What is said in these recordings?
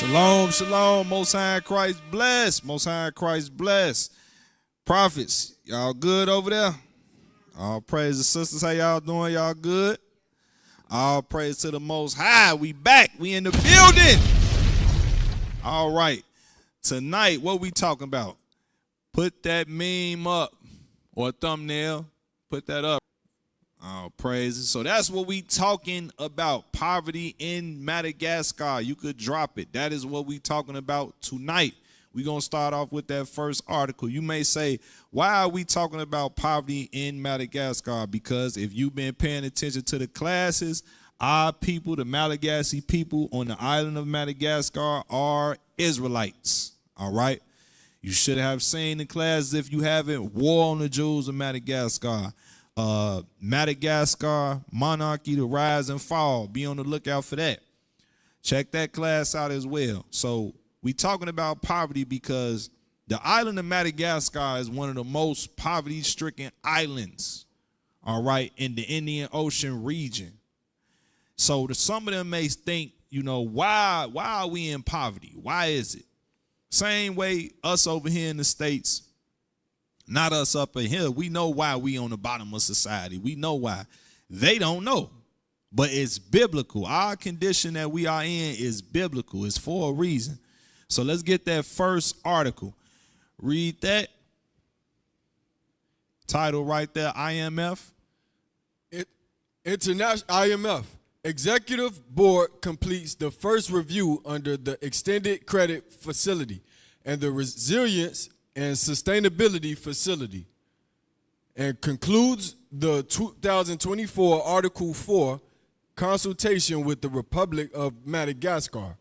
Shalom, shalom. Most High Christ bless. Most High Christ bless. Prophets, y'all good over there? All praise the sisters. How y'all doing? Y'all good? All praise to the Most High. We back. We in the building. All right. Tonight, what we talking about? Put that meme up or thumbnail. Put that up. All praises. So that's what we talking about. Poverty in Madagascar. You could drop it. That is what we talking about tonight. We're going to start off with that first article. You may say, why are we talking about poverty in Madagascar? Because if you've been paying attention to the classes, our people, the Malagasy people on the island of Madagascar, are Israelites. All right? You should have seen the classes. If you haven't, War on the Jews of Madagascar. Madagascar, Monarchy, the Rise and Fall. Be on the lookout for that. Check that class out as well. So we talking about poverty because the island of Madagascar is one of the most poverty-stricken islands, all right, in the Indian Ocean region. So some of them may think, you know, why are we in poverty? Why is it? Same way us over here in the States, not us up in here. We know why we on the bottom of society. We know why. They don't know. But it's biblical. Our condition that we are in is biblical. It's for a reason. So let's get that first article. Read that. Title right there, IMF. International IMF. Executive Board completes the first review under the Extended Credit Facility and the Resilience and Sustainability Facility, and concludes the 2024 Article 4 consultation with the Republic of Madagascar.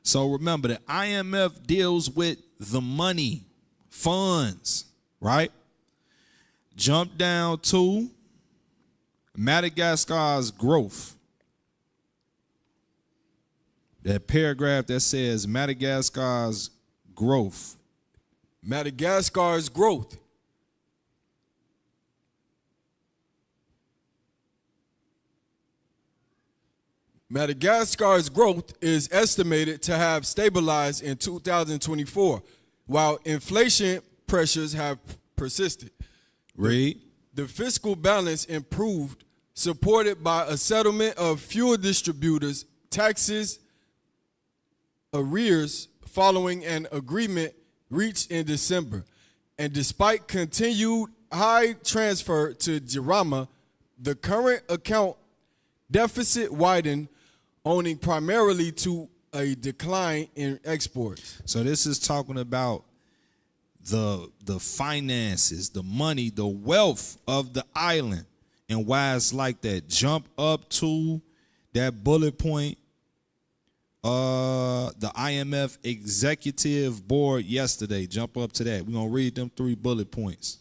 So remember, the IMF deals with the money, funds, right? Jump down to Madagascar's growth. That paragraph that says Madagascar's growth. Madagascar's growth. Madagascar's growth is estimated to have stabilized in 2024, while inflation pressures have persisted. Read. The fiscal balance improved, supported by a settlement of fuel distributors' taxes arrears following an agreement reached in December. And despite continued high transfer to Jirama, the current account deficit widened, owing primarily to a decline in exports. So this is talking about the finances, the money, the wealth of the island, and why it's like that. Jump up to that bullet point. The IMF Executive Board yesterday. Jump up to that. We're going to read them 3 bullet points.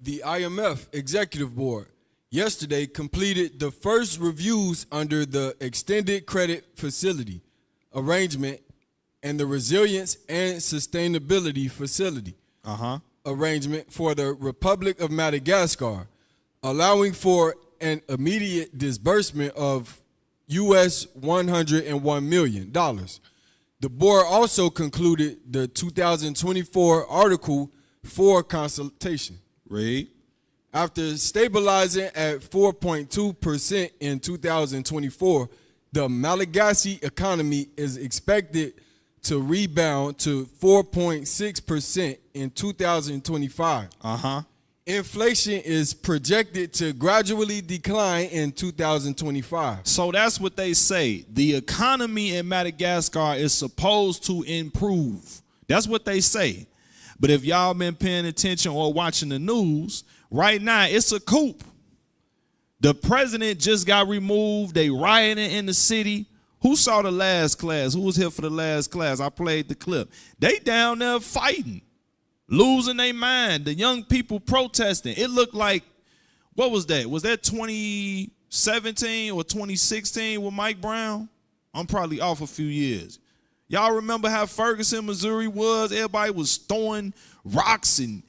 The IMF Executive Board yesterday completed the first reviews under the Extended Credit Facility Arrangement and the Resilience and Sustainability Facility Arrangement for the Republic of Madagascar, allowing for an immediate disbursement of US $101 million. The board also concluded the 2024 Article 4 consultation. Read. After stabilizing at 4.2% in 2024, the Malagasy economy is expected to rebound to 4.6% in 2025. Inflation is projected to gradually decline in 2025. So that's what they say. The economy in Madagascar is supposed to improve. That's what they say. But if y'all been paying attention or watching the news, right now it's a coup. The president just got removed. They rioting in the city. Who saw the last class? Who was here for the last class? I played the clip. They down there fighting, losing their mind. The young people protesting. It looked like, what was that? Was that 2017 or 2016 with Mike Brown? I'm probably off a few years. Y'all remember how Ferguson, Missouri was? Everybody was throwing rocks and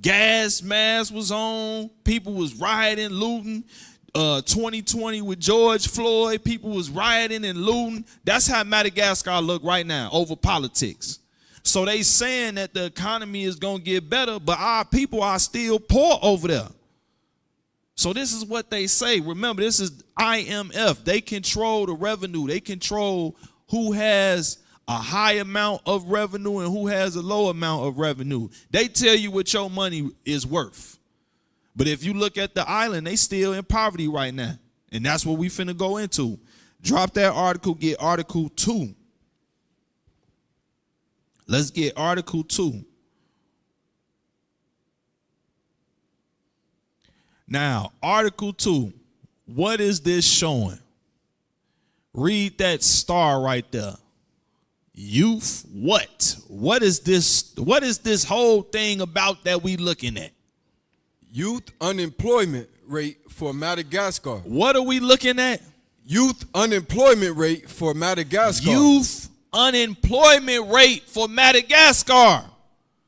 gas masks was on. People was rioting, looting. 2020 with George Floyd, people was rioting and looting. That's how Madagascar look right now over politics. So they saying that the economy is gonna get better, but our people are still poor over there. So this is what they say. Remember, this is IMF. They control the revenue. They control who has a high amount of revenue and who has a low amount of revenue. They tell you what your money is worth. But if you look at the island, they still in poverty right now. And that's what we finna go into. Drop that article, get Article 2. Let's get Article 2. Now, Article 2, what is this showing? Read that star right there. Youth, what? What is this whole thing about that we looking at? Youth unemployment rate for Madagascar. What are we looking at? Youth unemployment rate for Madagascar. Youth unemployment rate for Madagascar.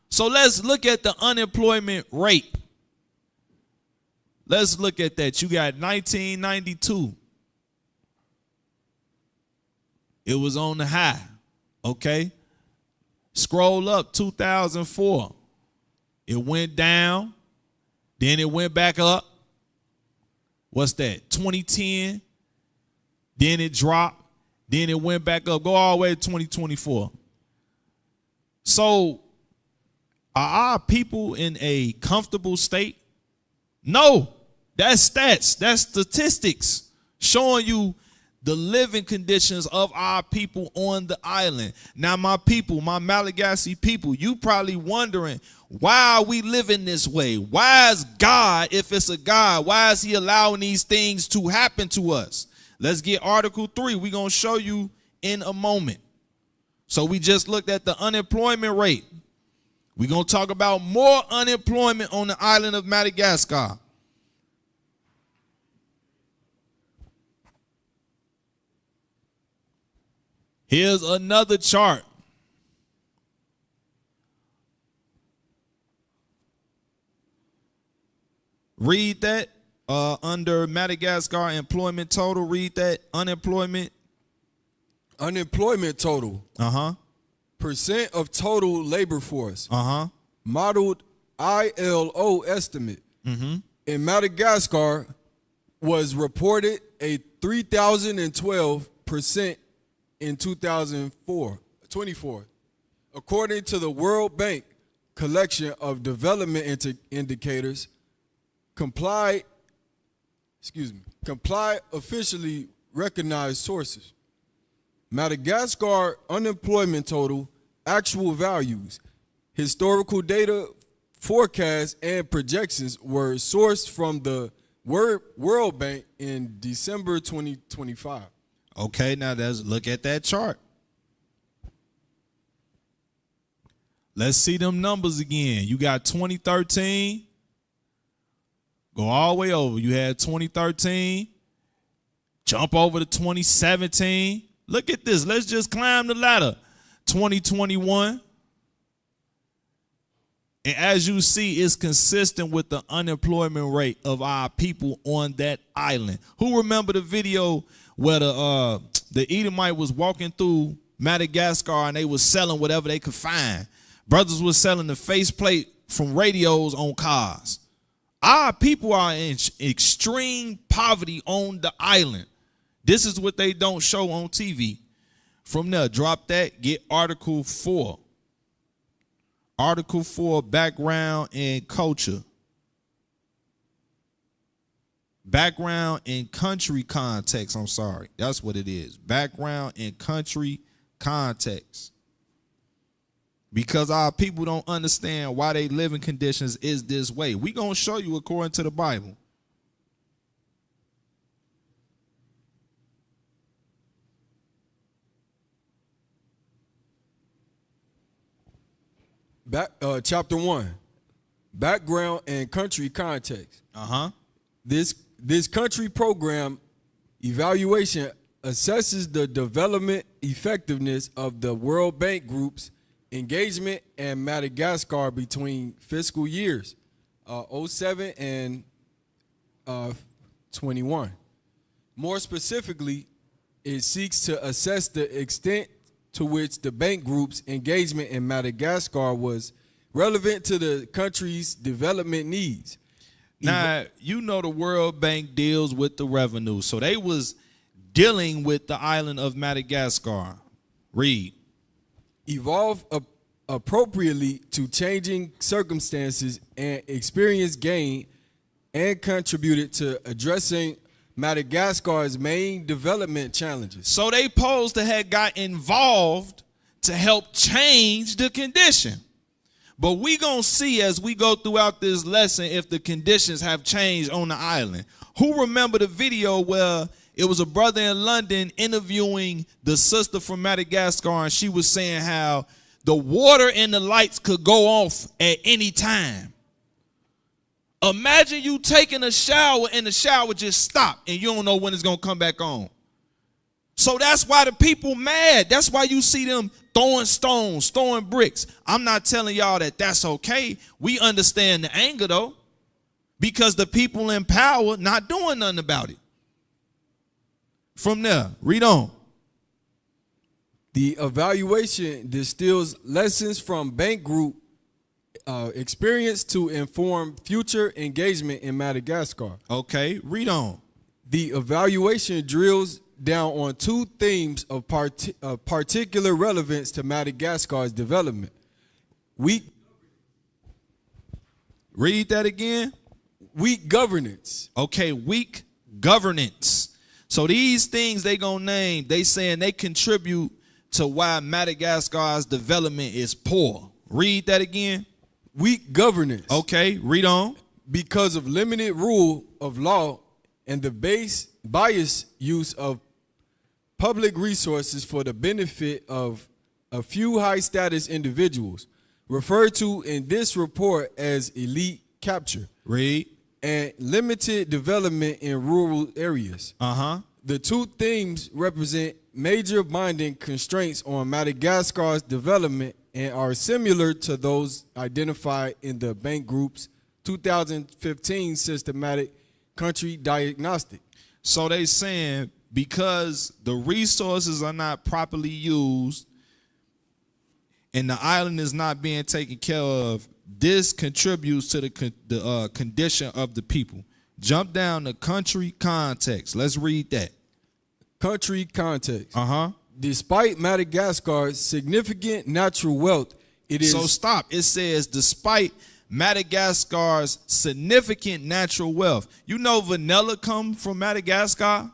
So let's look at the unemployment rate. Let's look at that. You got 1992. It was on the high. Okay. Scroll up 2004. It went down. Then it went back up. What's that? 2010. Then it dropped. Then it went back up. Go all the way to 2024. So are our people in a comfortable state? No. That's stats. That's statistics showing you the living conditions of our people on the island. Now, my people, my Malagasy people, you probably wondering, why are we living this way? Why is God, if it's a God, why is he allowing these things to happen to us? Let's get Article 3. We're going to show you in a moment. So we just looked at the unemployment rate. We're going to talk about more unemployment on the island of Madagascar. Here's another chart. Read that under Madagascar employment total. Read that unemployment. Unemployment total. Percent of total labor force. Modeled ILO estimate. In Madagascar was reported a 3,012% in 2024, according to the World Bank collection of development indicators. Comply officially recognized sources. Madagascar unemployment total, actual values, historical data, forecasts, and projections were sourced from the World Bank in December 2025. Okay, now let's look at that chart. Let's see them numbers again. You got 2013. Go all the way over. You had 2013. Jump over to 2017. Look at this. Let's just climb the ladder. 2021. And as you see, it's consistent with the unemployment rate of our people on that island. Who remember the video where the Edomite was walking through Madagascar and they was selling whatever they could find? Brothers was selling the faceplate from radios on cars. Our people are in extreme poverty on the island. This is what they don't show on TV. From there, drop that, get Article 4. Article 4, background and culture. Background and country context, I'm sorry. That's what it is. Background and country context. Because our people don't understand why their living conditions is this way. We're going to show you according to the Bible. Chapter 1, background and country context. This country program evaluation assesses the development effectiveness of the World Bank Group's engagement and Madagascar between fiscal years 07 and 21. More specifically, it seeks to assess the extent to which the bank group's engagement in Madagascar was relevant to the country's development needs. Now, you know the World Bank deals with the revenue. So they was dealing with the island of Madagascar. Read. Evolve appropriately to changing circumstances and experience gained and contributed to addressing Madagascar's main development challenges. So they supposed to have got involved to help change the condition. But we gonna see as we go throughout this lesson if the conditions have changed on the island. Who remember the video where it was a brother in London interviewing the sister from Madagascar, and she was saying how the water and the lights could go off at any time. Imagine you taking a shower and the shower just stopped and you don't know when it's gonna come back on. So that's why the people mad. That's why you see them throwing stones, throwing bricks. I'm not telling y'all that that's okay. We understand the anger though, because the people in power not doing nothing about it. From there, read on. The evaluation distills lessons from bank group experience to inform future engagement in Madagascar. Okay, read on. The evaluation drills down on two themes of particular relevance to Madagascar's development. Read that again. Weak governance. Okay, weak governance. So these things they gonna name, they saying they contribute to why Madagascar's development is poor. Read that again. Weak governance. Okay, read on. Because of limited rule of law and the biased use of public resources for the benefit of a few high-status individuals, referred to in this report as elite capture. Read. And limited development in rural areas. The two themes represent major binding constraints on Madagascar's development and are similar to those identified in the bank group's 2015 systematic country diagnostic. So they saying because the resources are not properly used and the island is not being taken care of, this contributes to the condition of the people. Jump down to country context. Let's read that. Country context. Despite Madagascar's significant natural wealth, it is... So stop. It says despite Madagascar's significant natural wealth. You know vanilla come from Madagascar?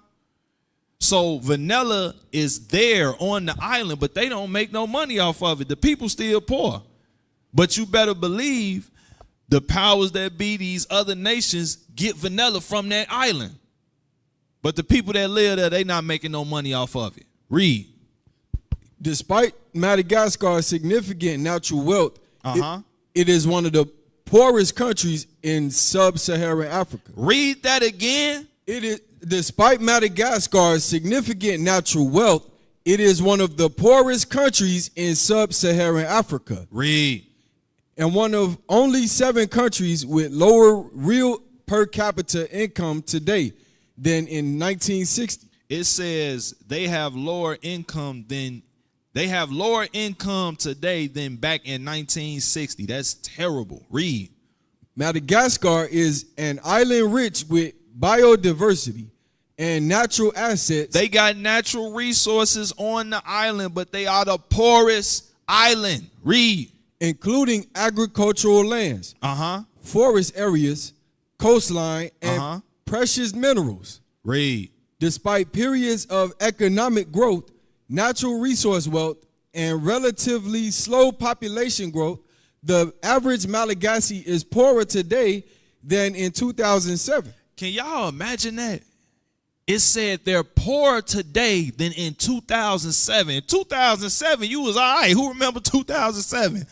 So vanilla is there on the island, but they don't make no money off of it. The people still poor. But you better believe the powers that be, these other nations, get vanilla from that island. But the people that live there, they not making no money off of it. Read. Despite Madagascar's significant natural wealth, it is one of the poorest countries in sub-Saharan Africa. Read that again. Despite Madagascar's significant natural wealth, it is one of the poorest countries in sub-Saharan Africa. Read. And one of only 7 countries with lower real per capita income today than in 1960. It says they have lower income today than back in 1960. That's terrible. Read. Madagascar is an island rich with biodiversity and natural assets. They got natural resources on the island, but they are the poorest island. Read. Including agricultural lands, forest areas, coastline, and precious minerals. Read. Despite periods of economic growth, natural resource wealth, and relatively slow population growth, the average Malagasy is poorer today than in 2007. Can y'all imagine that? It said they're poorer today than in 2007. In 2007, you was all right. Who remember 2007?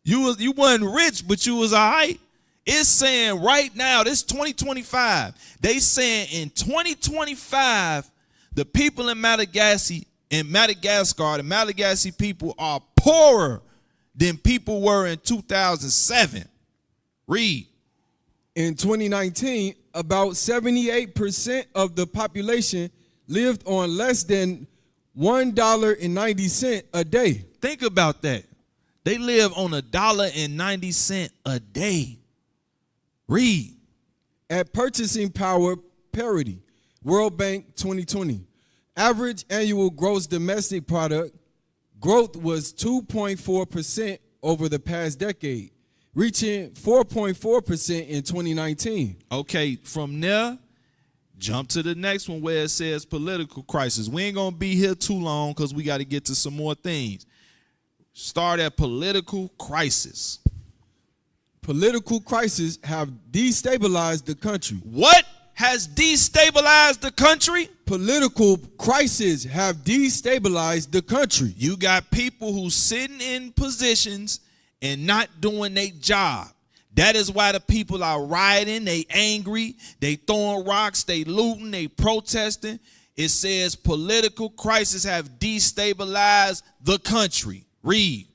You wasn't rich, but you was all right. It's saying right now, this 2025, they saying in 2025, the people in Madagascar, the Malagasy people are poorer than people were in 2007. Read. In 2019, about 78% of the population lived on less than $1.90 a day. Think about that. They live on $1.90 a day. Read. At purchasing power parity, World Bank 2020, average annual gross domestic product growth was 2.4% over the past decade, reaching 4.4% in 2019. Okay, from there, jump to the next one where it says political crisis. We ain't going to be here too long because we got to get to some more things. Start at political crisis. Political crises have destabilized the country. What has destabilized the country? Political crises have destabilized the country. You got people who sitting in positions and not doing their job. That is why the people are rioting, they angry, they throwing rocks, they looting, they protesting. It says political crises have destabilized the country. Read.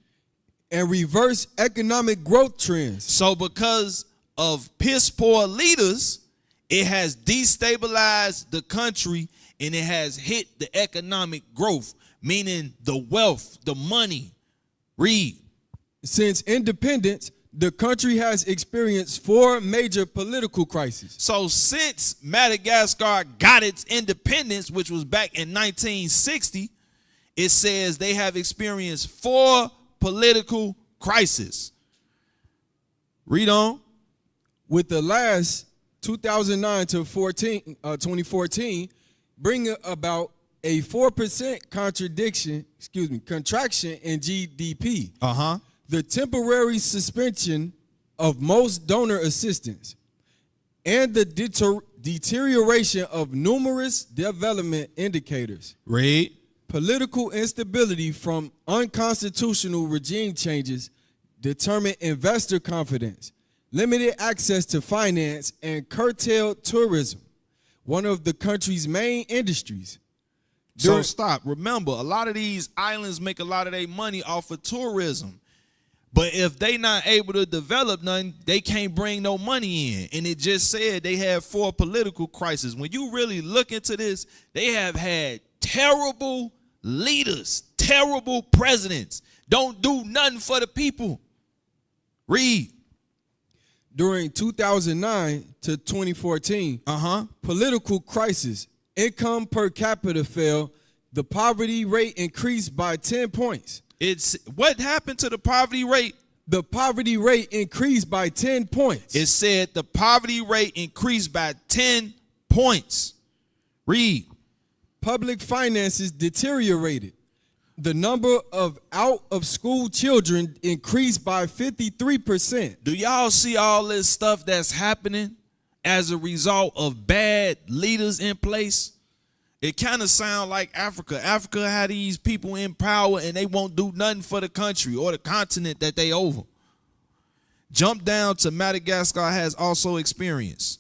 And reverse economic growth trends. So because of piss poor leaders, it has destabilized the country and it has hit the economic growth, meaning the wealth, the money. Read. Since independence, the country has experienced 4 major political crises. So since Madagascar got its independence, which was back in 1960, it says they have experienced 4 political crises. Read on. With the last 2009 to 2014 bringing about a 4% contraction in GDP. The temporary suspension of most donor assistance and the deterioration of numerous development indicators. Read. Political instability from unconstitutional regime changes determined investor confidence, limited access to finance, and curtailed tourism, one of the country's main industries. So stop. Remember, a lot of these islands make a lot of their money off of tourism. But if they not able to develop nothing, they can't bring no money in. And it just said they had 4 political crises. When you really look into this, they have had terrible leaders, terrible presidents, don't do nothing for the people. Read. During 2009 to 2014, political crisis, income per capita fell, the poverty rate increased by 10 points. It's what happened to the poverty rate? The poverty rate increased by 10 points. It said the poverty rate increased by 10 points. Read. Public finances deteriorated. The number of out-of-school children increased by 53%. Do y'all see all this stuff that's happening as a result of bad leaders in place? It kind of sounds like Africa. Africa had these people in power and they won't do nothing for the country or the continent that they over. Jump down to Madagascar has also experienced.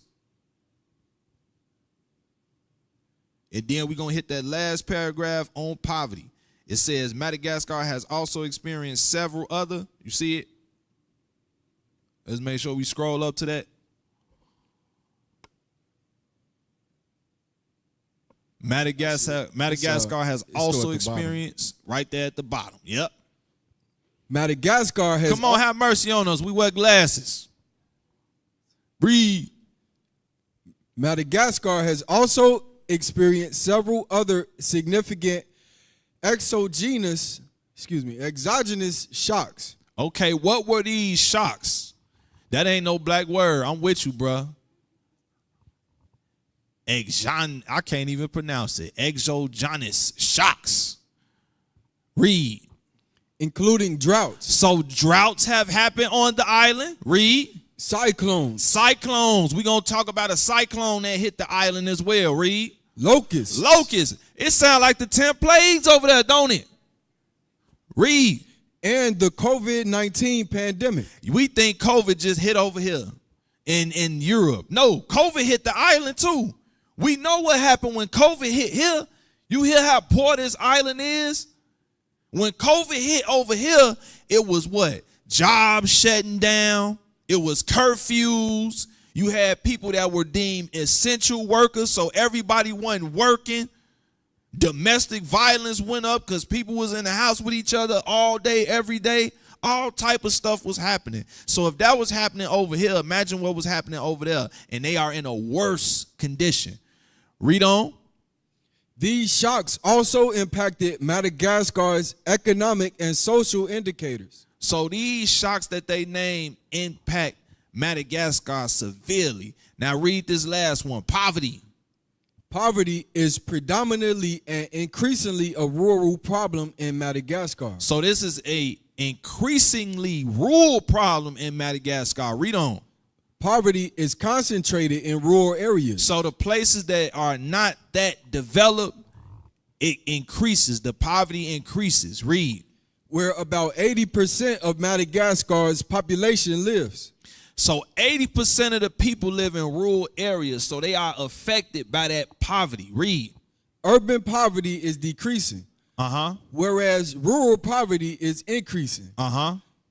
And then we're going to hit that last paragraph on poverty. It says Madagascar has also experienced several other, you see it? Let's make sure we scroll up to that. Madagascar has also experienced right there at the bottom. Yep. Madagascar has... Come on, have mercy on us. We wear glasses. Breathe. Madagascar has also experienced several other significant exogenous shocks. Okay, what were these shocks? That ain't no black word. I'm with you, bruh. I can't even pronounce it. Exogenous shocks. Read. Including droughts. So droughts have happened on the island. Read. Cyclones. Cyclones. We're going to talk about a cyclone that hit the island as well. Read. Locusts. Locusts. It sounds like the 10 plagues over there, don't it? Read. And the COVID-19 pandemic. We think COVID just hit over here in Europe. No, COVID hit the island too. We know what happened when COVID hit here. You hear how poor this island is? When COVID hit over here, it was what? Jobs shutting down. It was curfews. You had people that were deemed essential workers, so everybody wasn't working. Domestic violence went up because people was in the house with each other all day, every day. All type of stuff was happening. So if that was happening over here, imagine what was happening over there. And they are in a worse condition. Read on. These shocks also impacted Madagascar's economic and social indicators. So these shocks that they name impact Madagascar severely. Now read this last one. Poverty. Poverty is predominantly and increasingly a rural problem in Madagascar. So this is a increasingly rural problem in Madagascar. Read on. Poverty is concentrated in rural areas. So the places that are not that developed, it increases. The poverty increases. Read. Where about 80% of Madagascar's population lives. So 80% of the people live in rural areas, so they are affected by that poverty. Read. Urban poverty is decreasing. Whereas rural poverty is increasing.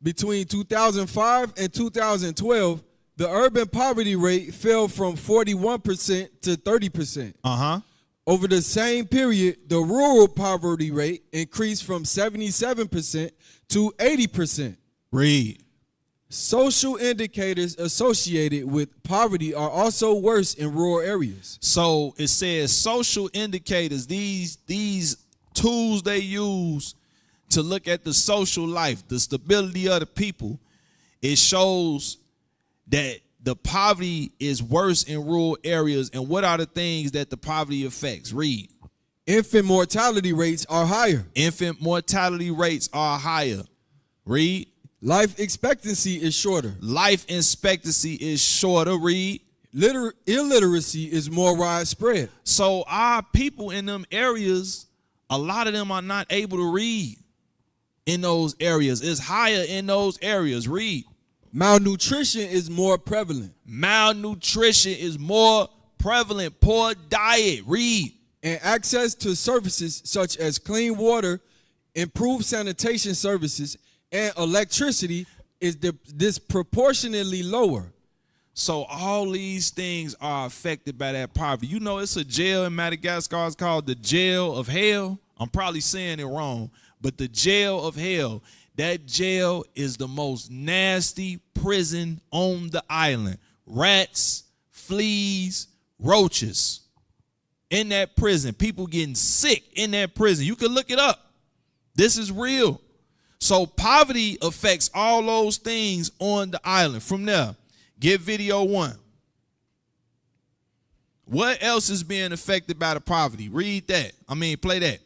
Between 2005 and 2012, the urban poverty rate fell from 41% to 30%. Over the same period, the rural poverty rate increased from 77% to 80%. Read. Social indicators associated with poverty are also worse in rural areas. So it says social indicators, these tools they use to look at the social life, the stability of the people, it shows that the poverty is worse in rural areas. And what are the things that the poverty affects? Read. Infant mortality rates are higher. Infant mortality rates are higher. Read. Life expectancy is shorter. Life expectancy is shorter. Read. Illiteracy is more widespread. So our people in them areas, a lot of them are not able to read in those areas. It's higher in those areas. Read. Malnutrition is more prevalent. Malnutrition is more prevalent. Poor diet. Read. And access to services such as clean water, improved sanitation services, and electricity is disproportionately lower. So all these things are affected by that poverty. You know, it's a jail in Madagascar. It's called the Jail of Hell. I'm probably saying it wrong, but the Jail of Hell, that jail is the most nasty prison on the island. Rats, fleas, roaches in that prison. People getting sick in that prison. You can look it up. This is real. So poverty affects all those things on the island. From there, get video 1. What else is being affected by the poverty? Read that. Play that.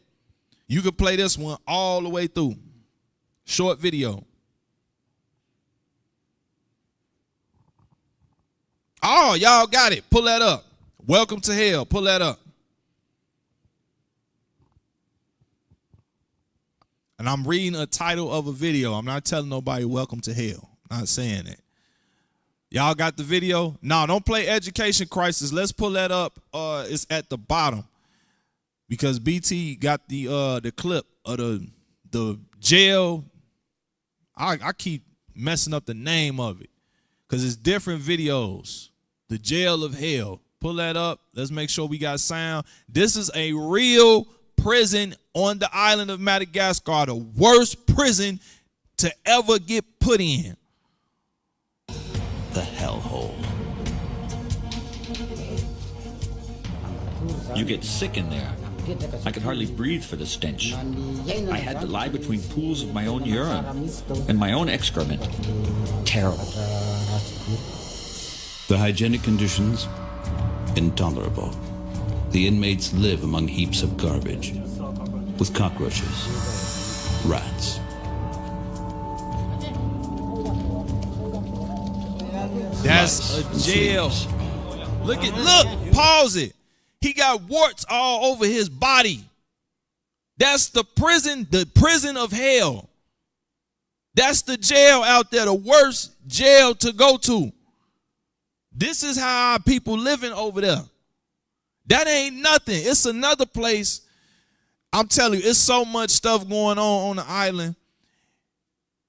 You can play this one all the way through. Short video. Oh, y'all got it. Pull that up. Welcome to Hell. Pull that up. And I'm reading a title of a video. I'm not telling nobody welcome to hell. I'm not saying that. Y'all got the video? No, don't play Education Crisis. Let's pull that up. It's at the bottom. Because BT got the clip of the jail. I keep messing up the name of it. Because it's different videos. The Jail of Hell. Pull that up. Let's make sure we got sound. This is a real prison on the island of Madagascar, the worst prison to ever get put in. The hellhole. You get sick in there. I could hardly breathe for the stench. I had to lie between pools of my own urine and my own excrement. Terrible. The hygienic conditions, intolerable. The inmates live among heaps of garbage, with cockroaches, rats. That's a jail. Look, pause it. He got warts all over his body. That's the prison of hell. That's the jail out there, the worst jail to go to. This is how our people living over there. That ain't nothing. It's another place. I'm telling you, it's so much stuff going on the island.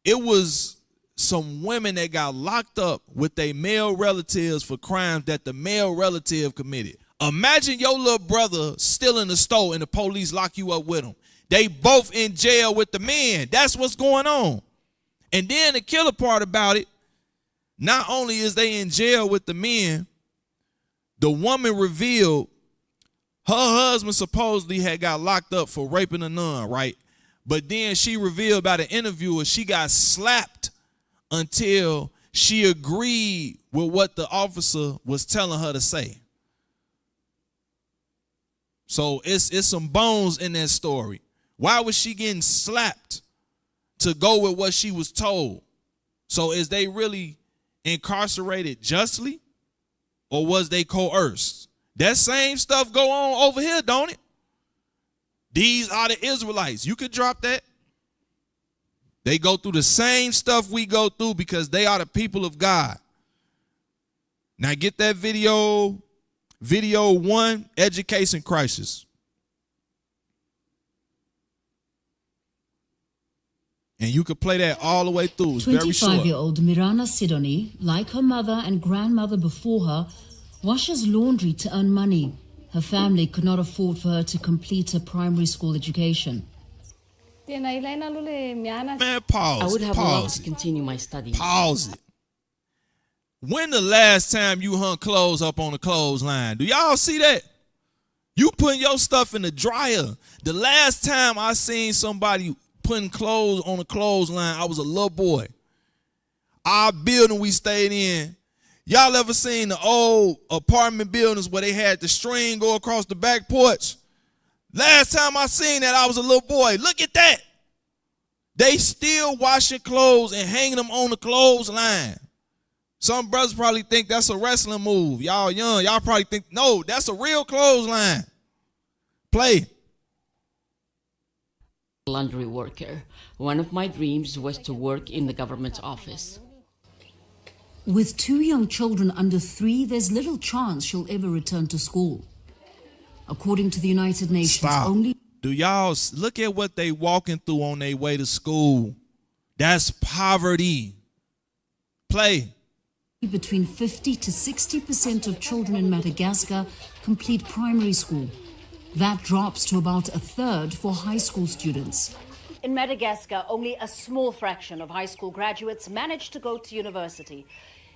It was some women that got locked up with their male relatives for crimes that the male relative committed. Imagine your little brother still in the store and the police lock you up with him. They both in jail with the men. That's what's going on. And then the killer part about it, not only is they in jail with the men, the woman revealed her husband supposedly had got locked up for raping a nun, right? But then she revealed by the interviewer she got slapped until she agreed with what the officer was telling her to say. So it's some bones in that story. Why was she getting slapped to go with what she was told? So is they really incarcerated justly, or was they coerced? That same stuff go on over here, don't it? These are the Israelites. You could drop that. They go through the same stuff we go through because they are the people of God. Now get that video 1, Education Crisis. And you could play that all the way through. It's very short. 25-year-old Mirana Sidoni, like her mother and grandmother before her, washes laundry to earn money. Her family could not afford for her to complete her primary school education. Man, pause. I would have loved pause to it. continue my studies. Pause it. When the last time you hung clothes up on the clothesline? Do y'all see that? You putting your stuff in the dryer. The last time I seen somebody putting clothes on the clothesline, I was a little boy. Our building we stayed in, y'all ever seen the old apartment buildings where they had the string go across the back porch? Last time I seen that, I was a little boy. Look at that. They still washing clothes and hanging them on the clothesline. Some brothers probably think that's a wrestling move. Y'all young, y'all probably think, no, that's a real clothesline. Play. Laundry worker. One of my dreams was to work in the government's office. With 2 young children under 3, there's little chance she'll ever return to school. According to the United Nations, Stop. only... Do y'all look at what they walking through on their way to school? That's poverty. Play. Between 50 to 60% of children in Madagascar complete primary school. That drops to about a third for high school students. In Madagascar, only a small fraction of high school graduates manage to go to university.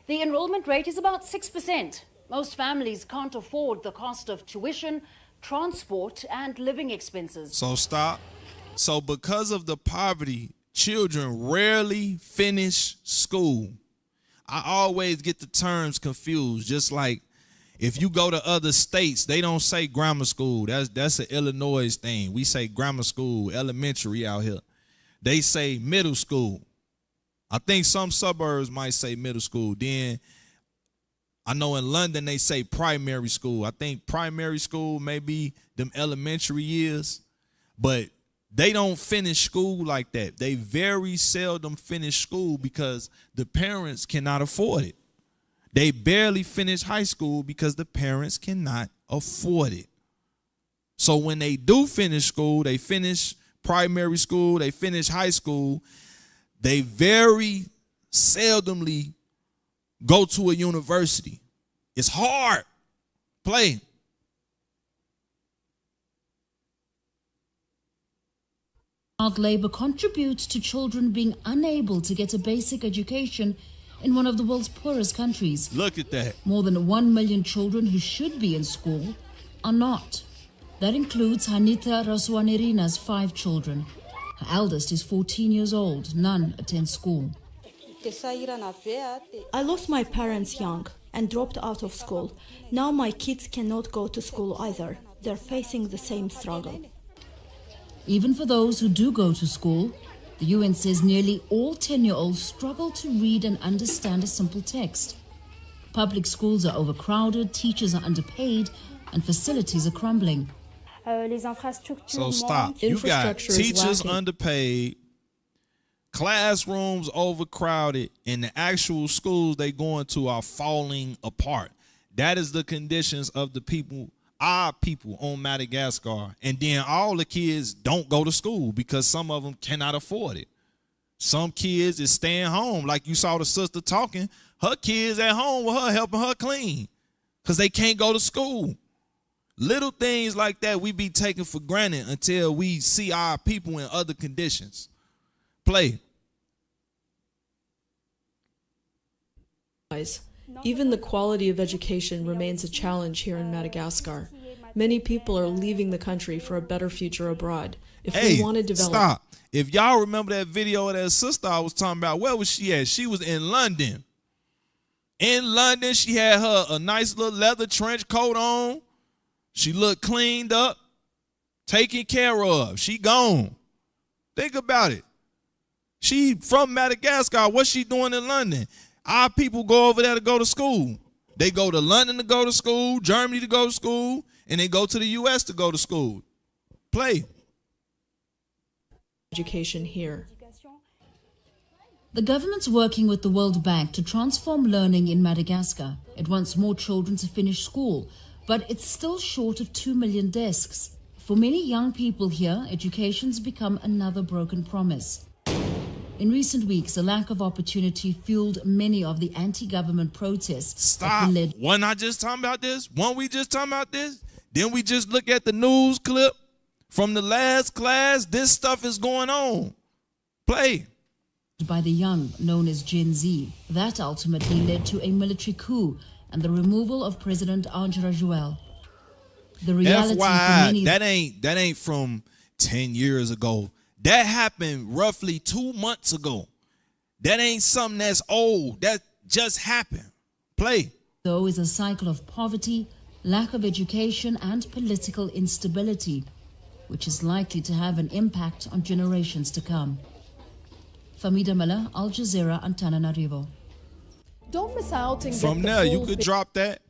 The enrollment rate is about 6%. Most families can't afford the cost of tuition, transport, and living expenses. So stop. So because of the poverty, children rarely finish school. I always get the terms confused. Just like if you go to other states, they don't say grammar school. That's an Illinois thing. We say grammar school, elementary out here. They say middle school. I think some suburbs might say middle school. Then I know in London they say primary school. I think primary school may be them elementary years, but they don't finish school like that. They very seldom finish school because the parents cannot afford it. They barely finish high school because the parents cannot afford it. So when they do finish school, they finish primary school, they finish high school, they very seldomly go to a university. It's hard. Play. Child labor contributes to children being unable to get a basic education in one of the world's poorest countries. Look at that. More than 1 million children who should be in school are not. That includes Hanita Raswanerina's 5 children. Her eldest is 14 years old. None attend school. I lost my parents young and dropped out of school. Now my kids cannot go to school either. They're facing the same struggle. Even for those who do go to school, the UN says nearly all 10-year-olds struggle to read and understand a simple text. Public schools are overcrowded, teachers are underpaid, and facilities are crumbling. So stop. You got teachers underpaid, classrooms overcrowded, and the actual schools they going to are falling apart. That is the conditions of the people, our people on Madagascar. And then all the kids don't go to school because some of them cannot afford it. Some kids is staying home, like you saw the sister talking. Her kids at home with her, helping her clean, because they can't go to school. Little things like that we be taking for granted until we see our people in other conditions. Play. Even the quality of education remains a challenge here in Madagascar. Many people are leaving the country for a better future abroad. If we want to develop... Stop. If y'all remember that video of that sister I was talking about, where was she at? She was in London. In London, she had her a nice little leather trench coat on. She looked cleaned up, taken care of. She gone. Think about it. She from Madagascar. What's she doing in London? Our people go over there to go to school. They go to London to go to school, Germany to go to school, and they go to the U.S. to go to school. Play. Education here. The government's working with the World Bank to transform learning in Madagascar. It wants more children to finish school, but it's still short of 2 million desks. For many young people here, education's become another broken promise. In recent weeks, a lack of opportunity fueled many of the anti-government protests. Stop. Wasn't I just talking about this? Weren't we just talking about this? Then we just look at the news clip from the last class. This stuff is going on. Play. By the young, known as Gen Z. That ultimately led to a military coup and the removal of President Andra Joel. The reality for many... that ain't from 10 years ago. That happened roughly 2 months ago. That ain't something that's old. That just happened. Play. Though is a cycle of poverty, lack of education, and political instability, which is likely to have an impact on generations to come. Famida Miller, Al Jazeera, Antananarivo. Don't miss out and From get there, the you full could drop that.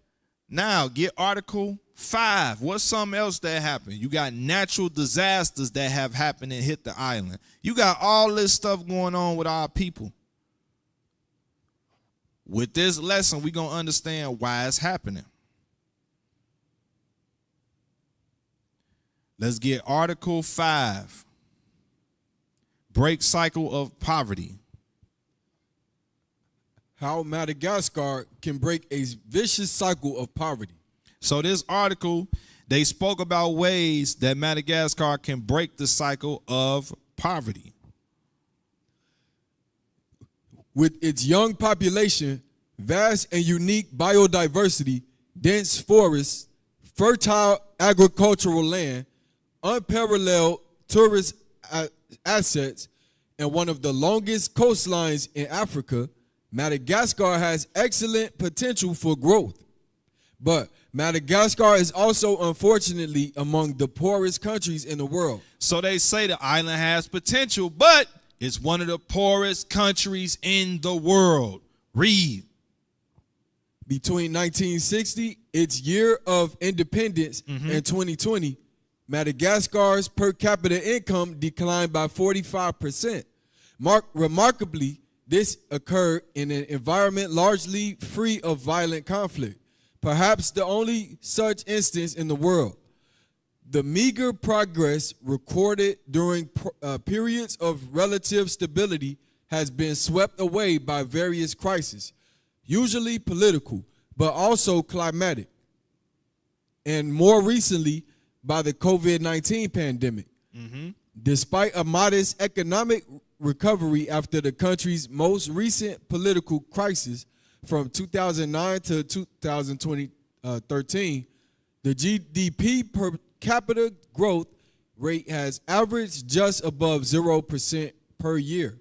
Now, get Article 5. What's something else that happened? You got natural disasters that have happened and hit the island. You got all this stuff going on with our people. With this lesson, we're going to understand why it's happening. Let's get Article 5. Break cycle of poverty. How Madagascar can break a vicious cycle of poverty. So this article, they spoke about ways that Madagascar can break the cycle of poverty. With its young population, vast and unique biodiversity, dense forests, fertile agricultural land, unparalleled tourist assets, and one of the longest coastlines in Africa, Madagascar has excellent potential for growth. But Madagascar is also, unfortunately, among the poorest countries in the world. So they say the island has potential, but it's one of the poorest countries in the world. Read. Between 1960, its year of independence, and 2020, Madagascar's per capita income declined by 45%. Remarkably, this occurred in an environment largely free of violent conflict, perhaps the only such instance in the world. The meager progress recorded during periods of relative stability has been swept away by various crises, usually political, but also climatic, and more recently by the COVID-19 pandemic. Despite a modest economic recovery after the country's most recent political crisis from 2009 to 2013, the GDP per capita growth rate has averaged just above 0% per year.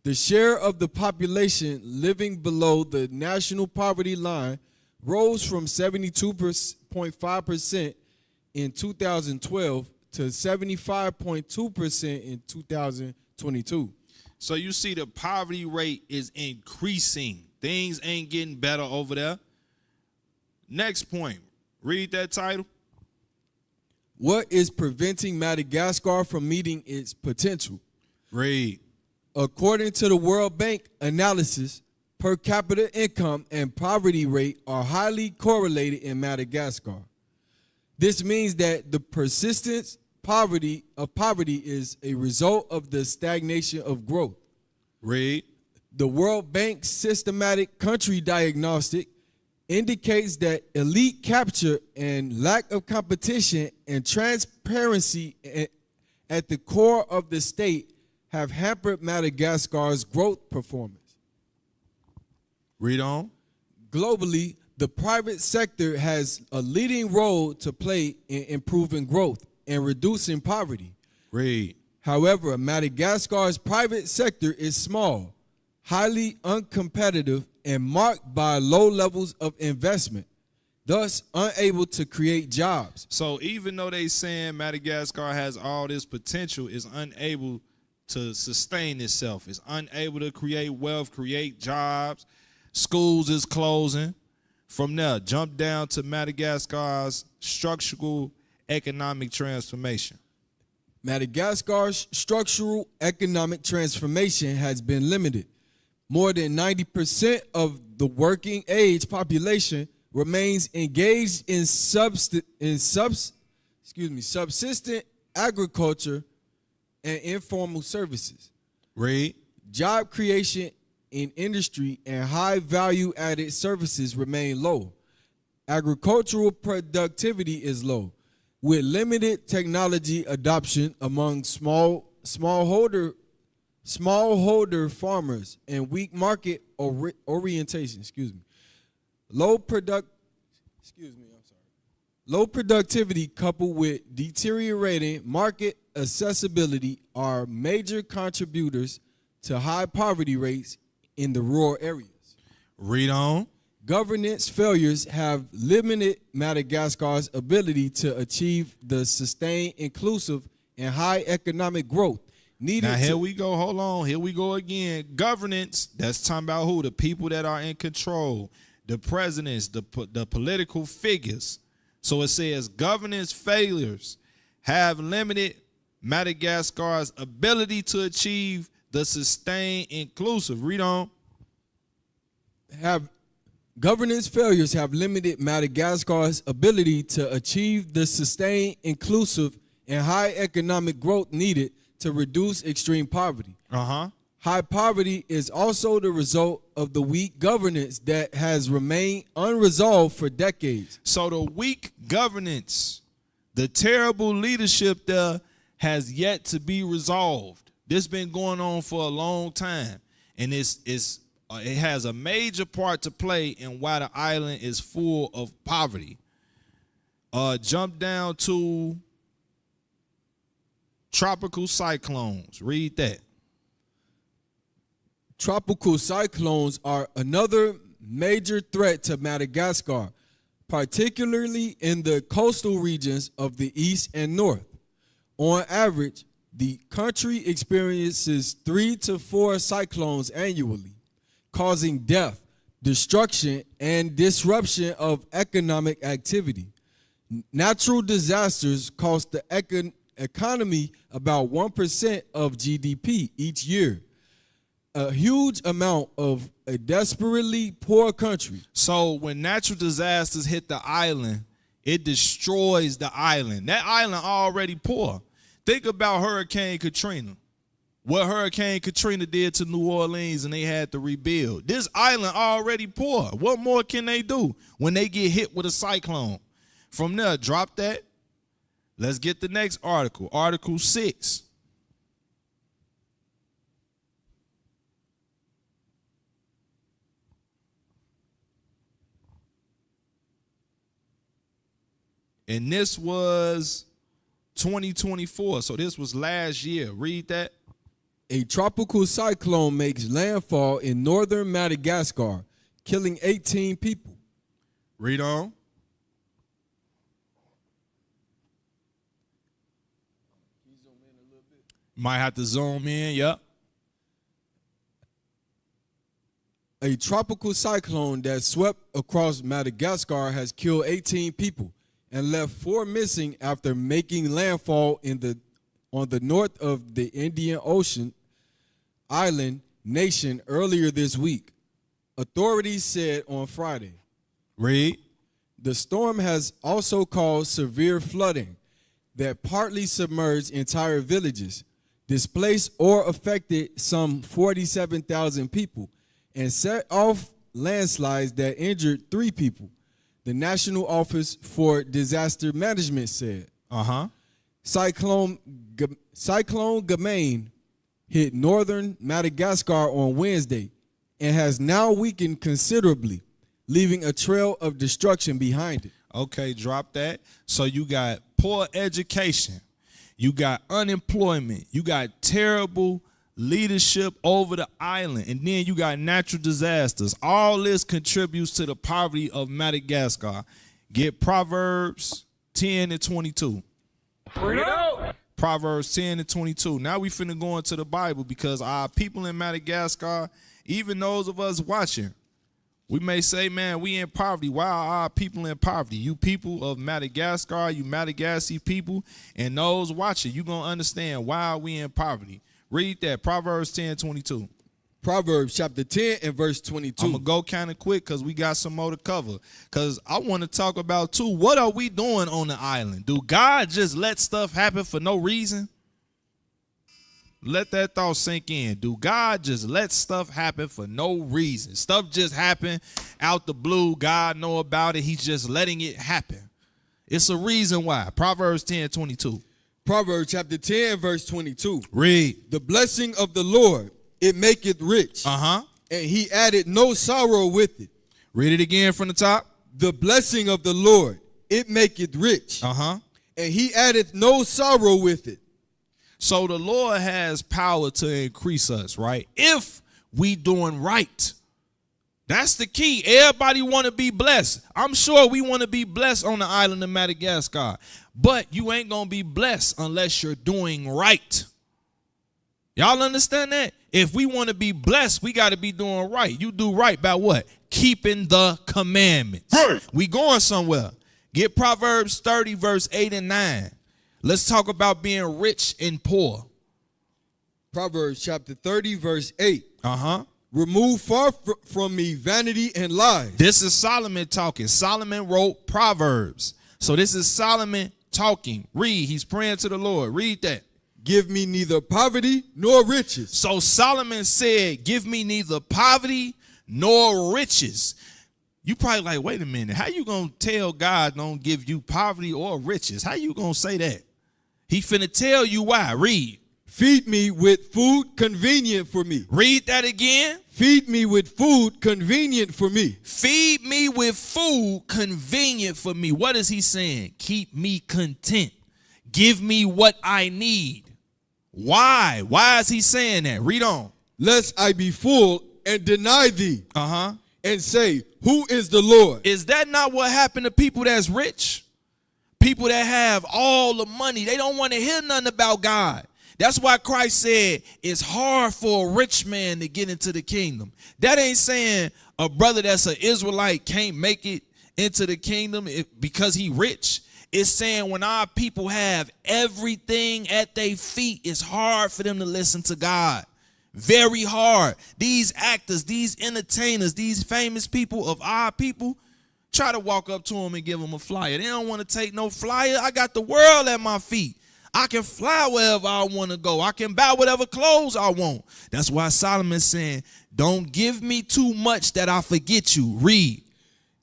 The share of the population living below the national poverty line rose from 72.5% in 2012 to 75.2% in 2022. So you see the poverty rate is increasing. Things ain't getting better over there. Next point. Read that title. What is preventing Madagascar from meeting its potential? Read. According to the World Bank analysis, per capita income and poverty rate are highly correlated in Madagascar. This means that the persistent poverty is a result of the stagnation of growth. Read. The World Bank's systematic country diagnostic indicates that elite capture and lack of competition and transparency at the core of the state have hampered Madagascar's growth performance. Read on. Globally, the private sector has a leading role to play in improving growth and reducing poverty. Read. However, Madagascar's private sector is small, highly uncompetitive, and marked by low levels of investment, thus unable to create jobs. So even though they saying Madagascar has all this potential, it's unable to sustain itself. It's unable to create wealth, create jobs. Schools is closing. From there, jump down to Madagascar's structural economic transformation. Madagascar's structural economic transformation has been limited. More than 90% of the working age population remains engaged in subsistent agriculture and informal services. Read. Job creation in industry and high value added services remain low. Agricultural productivity is low, with limited technology adoption among smallholder farmers and weak market orientation. Low productivity coupled with deteriorating market accessibility are major contributors to high poverty rates in the rural areas. Read on. Governance failures have limited Madagascar's ability to achieve the sustained, inclusive, and high economic growth needed. Now here we go. Hold on. Here we go again. Governance. That's talking about who? The people that are in control. The presidents, the political figures. So it says governance failures have limited Madagascar's ability to achieve the sustained, inclusive. Read on. Governance failures have limited Madagascar's ability to achieve the sustained, inclusive, and high economic growth needed to reduce extreme poverty. High poverty is also the result of the weak governance that has remained unresolved for decades. So the weak governance, the terrible leadership there has yet to be resolved. This been going on for a long time, and it has a major part to play in why the island is full of poverty. Jump down to tropical cyclones. Read that. Tropical cyclones are another major threat to Madagascar, particularly in the coastal regions of the east and north. On average, the country experiences 3 to 4 cyclones annually, causing death, destruction, and disruption of economic activity. Natural disasters cost the economy about 1% of GDP each year, a huge amount of a desperately poor country. So when natural disasters hit the island, it destroys the island. That island already poor. Think about Hurricane Katrina. What Hurricane Katrina did to New Orleans, and they had to rebuild. This island already poor. What more can they do when they get hit with a cyclone? From there, drop that. Let's get the next article. Article 6. And this was 2024. So this was last year. Read that. A tropical cyclone makes landfall in northern Madagascar, killing 18 people. Read on. Might have to zoom in, yep. A tropical cyclone that swept across Madagascar has killed 18 people and left 4 missing after making landfall on the north of the Indian Ocean island nation earlier this week, authorities said on Friday. Read. The storm has also caused severe flooding that partly submerged entire villages, displaced or affected some 47,000 people, and set off landslides that injured 3 people, the National Office for Disaster Management said. Cyclone Gamain hit northern Madagascar on Wednesday and has now weakened considerably, leaving a trail of destruction behind it. Okay, drop that. So you got poor education, you got unemployment, you got terrible leadership over the island, and then you got natural disasters. All this contributes to the poverty of Madagascar. Get Proverbs 10 and 22. Proverbs 10 and 22. Now we finna go into the Bible, because our people in Madagascar, even those of us watching, we may say, man, we in poverty. Why are our people in poverty? You people of Madagascar, you Malagasy people, and those watching, you gonna understand why are we in poverty. Read that, Proverbs 10, 22. Proverbs chapter 10 and verse 22. I'm going to go kind of quick because we got some more to cover. Because I want to talk about, too, what are we doing on the island? Do God just let stuff happen for no reason? Let that thought sink in. Do God just let stuff happen for no reason? Stuff just happen out the blue. God know about it. He's just letting it happen. It's a reason why. Proverbs 10, 22. Proverbs chapter 10 verse 22. Read. The blessing of the Lord, it maketh rich. And he added no sorrow with it. Read it again from the top. The blessing of the Lord, it maketh rich. And he added no sorrow with it. So the Lord has power to increase us, right? If we doing right. That's the key. Everybody want to be blessed. I'm sure we want to be blessed on the island of Madagascar. But you ain't going to be blessed unless you're doing right. Y'all understand that? If we want to be blessed, we got to be doing right. You do right by what? Keeping the commandments. Right. We going somewhere. Get Proverbs 30 verse 8 and 9. Let's talk about being rich and poor. Proverbs chapter 30 verse 8. Remove far from me vanity and lies. This is Solomon talking. Solomon wrote Proverbs. So this is Solomon talking. Read. He's praying to the Lord. Read that. Give me neither poverty nor riches. So Solomon said, give me neither poverty nor riches. You probably like, wait a minute. How you going to tell God don't give you poverty or riches? How you going to say that? He finna tell you why. Read. Feed me with food convenient for me. Read that again. Feed me with food convenient for me. Feed me with food convenient for me. What is he saying? Keep me content. Give me what I need. Why? Why is he saying that? Read on. Lest I be full and deny thee. And say, who is the Lord? Is that not what happened to people that's rich? People that have all the money, they don't want to hear nothing about God. That's why Christ said it's hard for a rich man to get into the kingdom. That ain't saying a brother that's an Israelite can't make it into the kingdom because he rich. It's saying when our people have everything at their feet, it's hard for them to listen to God. Very hard. These actors, these entertainers, these famous people of our people, try to walk up to them and give them a flyer. They don't want to take no flyer. I got the world at my feet. I can fly wherever I want to go. I can buy whatever clothes I want. That's why Solomon's saying, don't give me too much that I forget you. Read.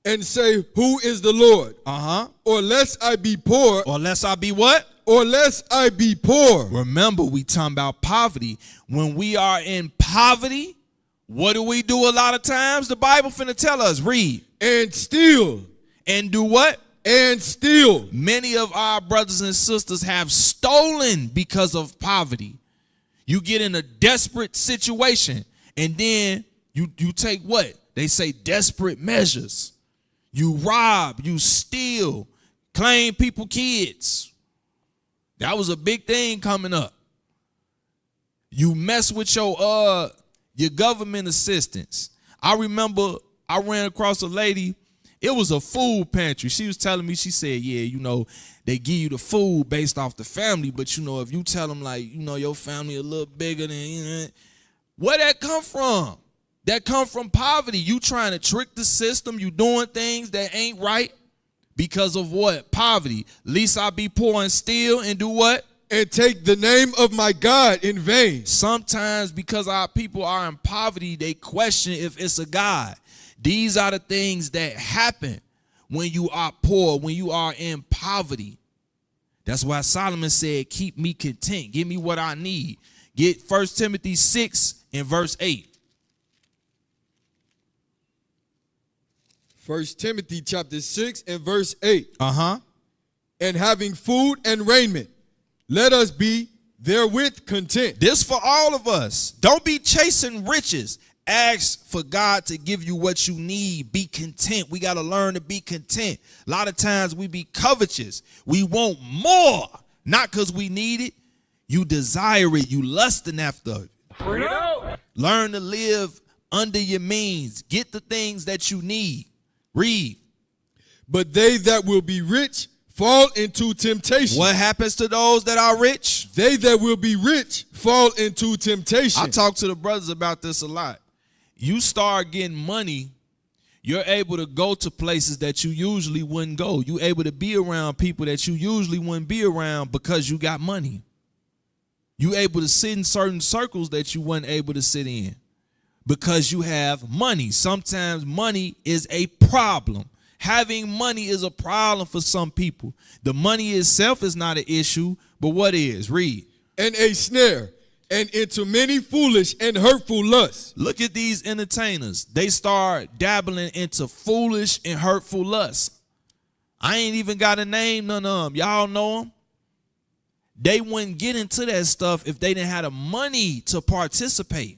And say, who is the Lord? Or lest I be poor. Or lest I be what? Or lest I be poor. Remember, we talking about poverty. When we are in poverty, what do we do a lot of times? The Bible finna tell us. Read. And steal. And do what? And steal. Many of our brothers and sisters have stolen because of poverty. You get in a desperate situation and then you take what? They say desperate measures. You rob, you steal, claim people kids. That was a big thing coming up. You mess with your government assistance. I remember I ran across a lady. It was a food pantry. She was telling me, she said, yeah, you know, they give you the food based off the family, but, you know, if you tell them, like, you know, your family a little bigger than, you know, where that come from? That come from poverty. You trying to trick the system. You doing things that ain't right because of what? Poverty. Least I be poor and steal and do what? and take the name of my God in vain. Sometimes because our people are in poverty, they question if it's a God. These are the things that happen when you are poor, when you are in poverty. That's why Solomon said, keep me content. Give me what I need. Get 1 Timothy 6 and verse 8. 1 Timothy chapter 6 and verse 8. Uh-huh. And having food and raiment, let us be therewith content. This for all of us. Don't be chasing riches. Ask for God to give you what you need. Be content. We got to learn to be content. A lot of times we be covetous. We want more, not because we need it. You desire it. You lusting after it. Learn to live under your means. Get the things that you need. Read. But they that will be rich fall into temptation. What happens to those that are rich? They that will be rich fall into temptation. I talk to the brothers about this a lot. You start getting money, you're able to go to places that you usually wouldn't go. You're able to be around people that you usually wouldn't be around because you got money. You're able to sit in certain circles that you weren't able to sit in because you have money. Sometimes money is a problem. Having money is a problem for some people. The money itself is not an issue, but what is? Read. And a snare, and into many foolish and hurtful lusts. Look at these entertainers. They start dabbling into foolish and hurtful lusts. I ain't even got to name none of them. Y'all know them. They wouldn't get into that stuff if they didn't have the money to participate.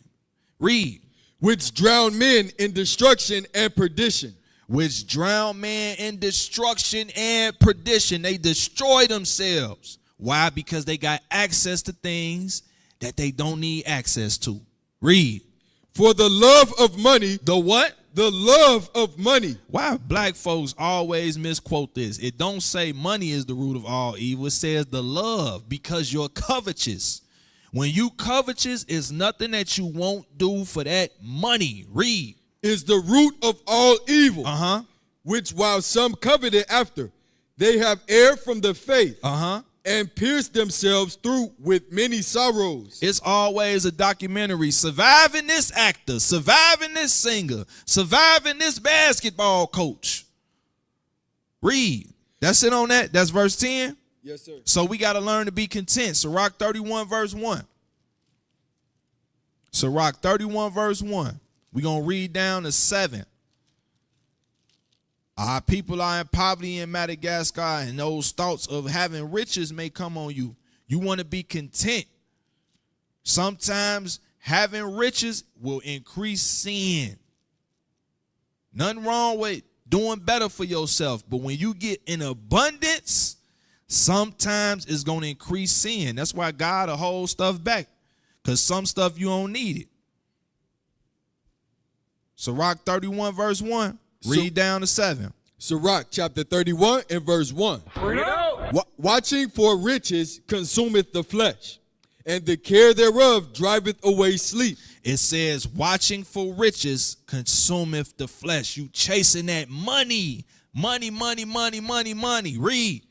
Read. Which drown men in destruction and perdition. Which drown men in destruction and perdition. They destroy themselves. Why? Because they got access to things that they don't need access to. Read. For the love of money. The what? The love of money. Why black folks always misquote this? It don't say money is the root of all evil. It says the love, because you're covetous. When you covetous, it's nothing that you won't do for that money. Read. Is the root of all evil. Uh-huh. Which while some coveted after, they have erred from the faith. Uh-huh. And pierced themselves through with many sorrows. It's always a documentary. Surviving this actor, surviving this singer, surviving this basketball coach. Read. That's it on that. That's verse 10. Yes, sir. So we got to learn to be content. Sirach 31 verse 1. Sirach 31 verse 1. We're going to read down to 7. Our people are in poverty in Madagascar, and those thoughts of having riches may come on you. You want to be content. Sometimes having riches will increase sin. Nothing wrong with doing better for yourself, but when you get in abundance, sometimes it's going to increase sin. That's why God will hold stuff back, because some stuff you don't need it. Sirach 31 verse 1. Read down to 7. Sirach chapter 31 and verse 1. Watching for riches consumeth the flesh, and the care thereof driveth away sleep. It says, watching for riches consumeth the flesh. You chasing that money. Money, money, money, money, money. Read.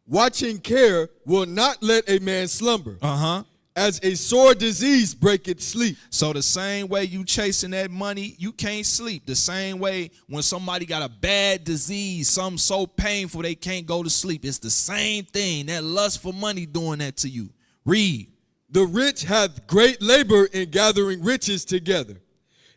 Watching care will not let a man slumber. Uh-huh. As a sore disease breaketh sleep. So the same way you chasing that money, you can't sleep. The same way when somebody got a bad disease, something so painful they can't go to sleep. It's the same thing. That lust for money doing that to you. Read. The rich hath great labor in gathering riches together,